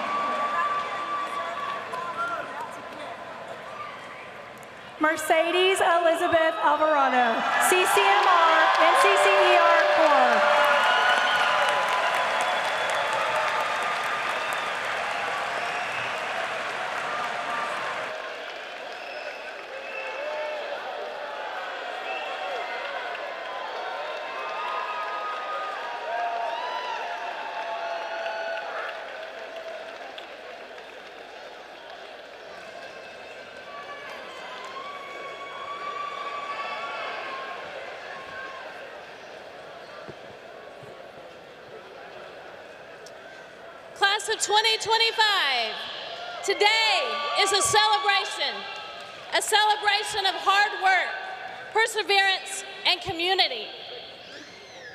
Mercedes Elizabeth Alvarado, CCMR, NCCER Core. Class of 2025, today is a celebration of hard work, perseverance, and community.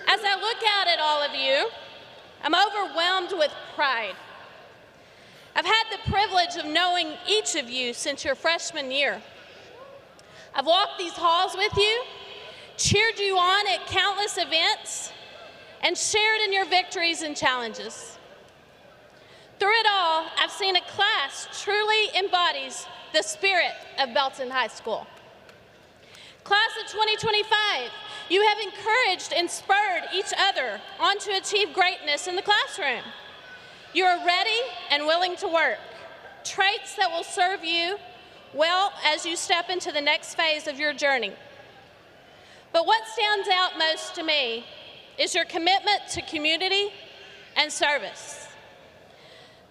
As I look out at all of you, I'm overwhelmed with pride. I've had the privilege of knowing each of you since your freshman year. I've walked these halls with you, cheered you on at countless events, and shared in your victories and challenges. Through it all, I've seen a class truly embodies the spirit of Belton High School. Class of 2025, you have encouraged and spurred each other on to achieve greatness in the classroom. You are ready and willing to work, traits that will serve you well as you step into the next phase of your journey. But what stands out most to me is your commitment to community and service.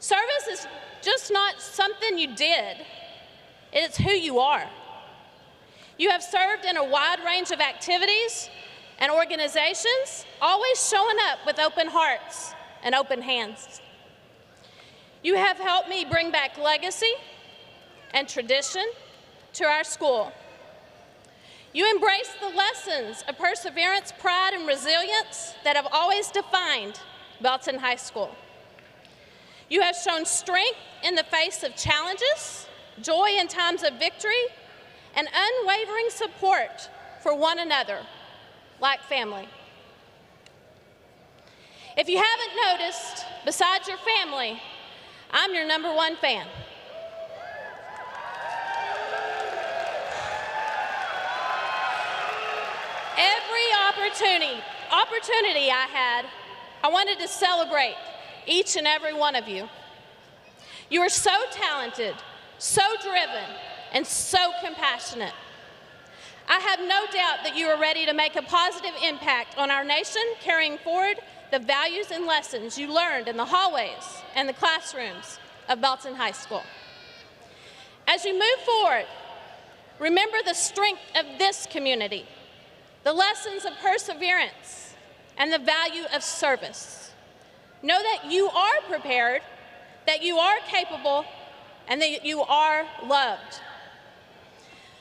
Service is just not something you did, it's who you are. You have served in a wide range of activities and organizations, always showing up with open hearts and open hands. You have helped me bring back legacy and tradition to our school. You embrace the lessons of perseverance, pride, and resilience that have always defined Belton High School. You have shown strength in the face of challenges, joy in times of victory, and unwavering support for one another, like family. If you haven't noticed, besides your family, I'm your #1 fan. Every opportunity I had, I wanted to celebrate each and every one of you. You are so talented, so driven, and so compassionate. I have no doubt that you are ready to make a positive impact on our nation, carrying forward the values and lessons you learned in the hallways and the classrooms of Belton High School. As you move forward, remember the strength of this community, the lessons of perseverance, and the value of service. Know that you are prepared, that you are capable, and that you are loved.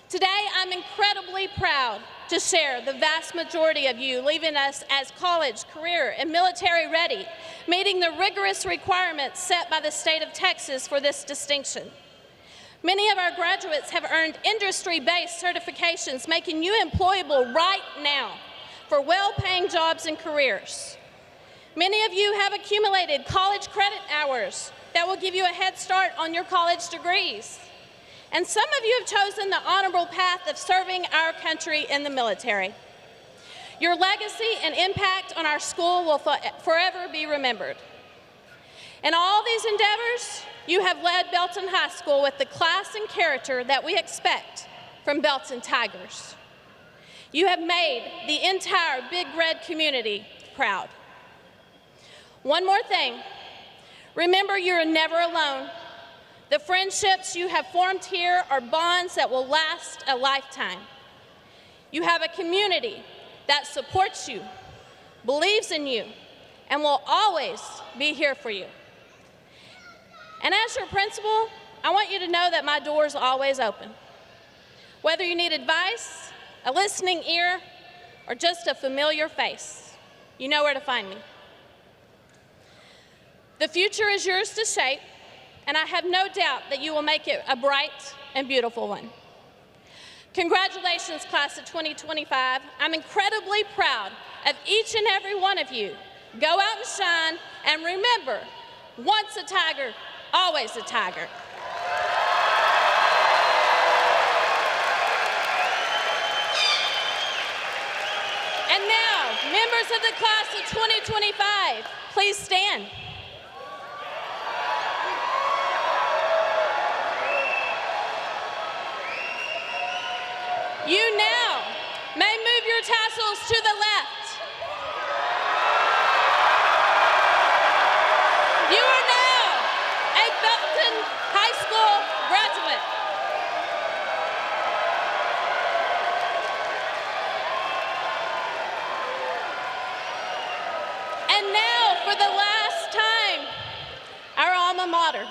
Today, I'm incredibly proud to share the vast majority of you leaving us as college, career, and military ready, meeting the rigorous requirements set by the state of Texas for this distinction. Many of our graduates have earned industry-based certifications, making you employable right now for well-paying jobs and careers. Many of you have accumulated college credit hours that will give you a head start on your college degrees. And some of you have chosen the honorable path of serving our country in the military. Your legacy and impact on our school will forever be remembered. In all these endeavors, you have led Belton High School with the class and character that we expect from Belton Tigers. You have made the entire Big Red community proud. One more thing, remember you're never alone. The friendships you have formed here are bonds that will last a lifetime. You have a community that supports you, believes in you, and will always be here for you. And as your principal, I want you to know that my door is always open. Whether you need advice, a listening ear, or just a familiar face, you know where to find me. The future is yours to shape, and I have no doubt that you will make it a bright and beautiful one. Congratulations, class of 2025. I'm incredibly proud of each and every one of you. Go out and shine, and remember, once a Tiger, always a Tiger. And now, members of the class of 2025, please stand. You now may move your tassels to the left. You are now a Belton High School graduate. And now, for the last time, our alma mater.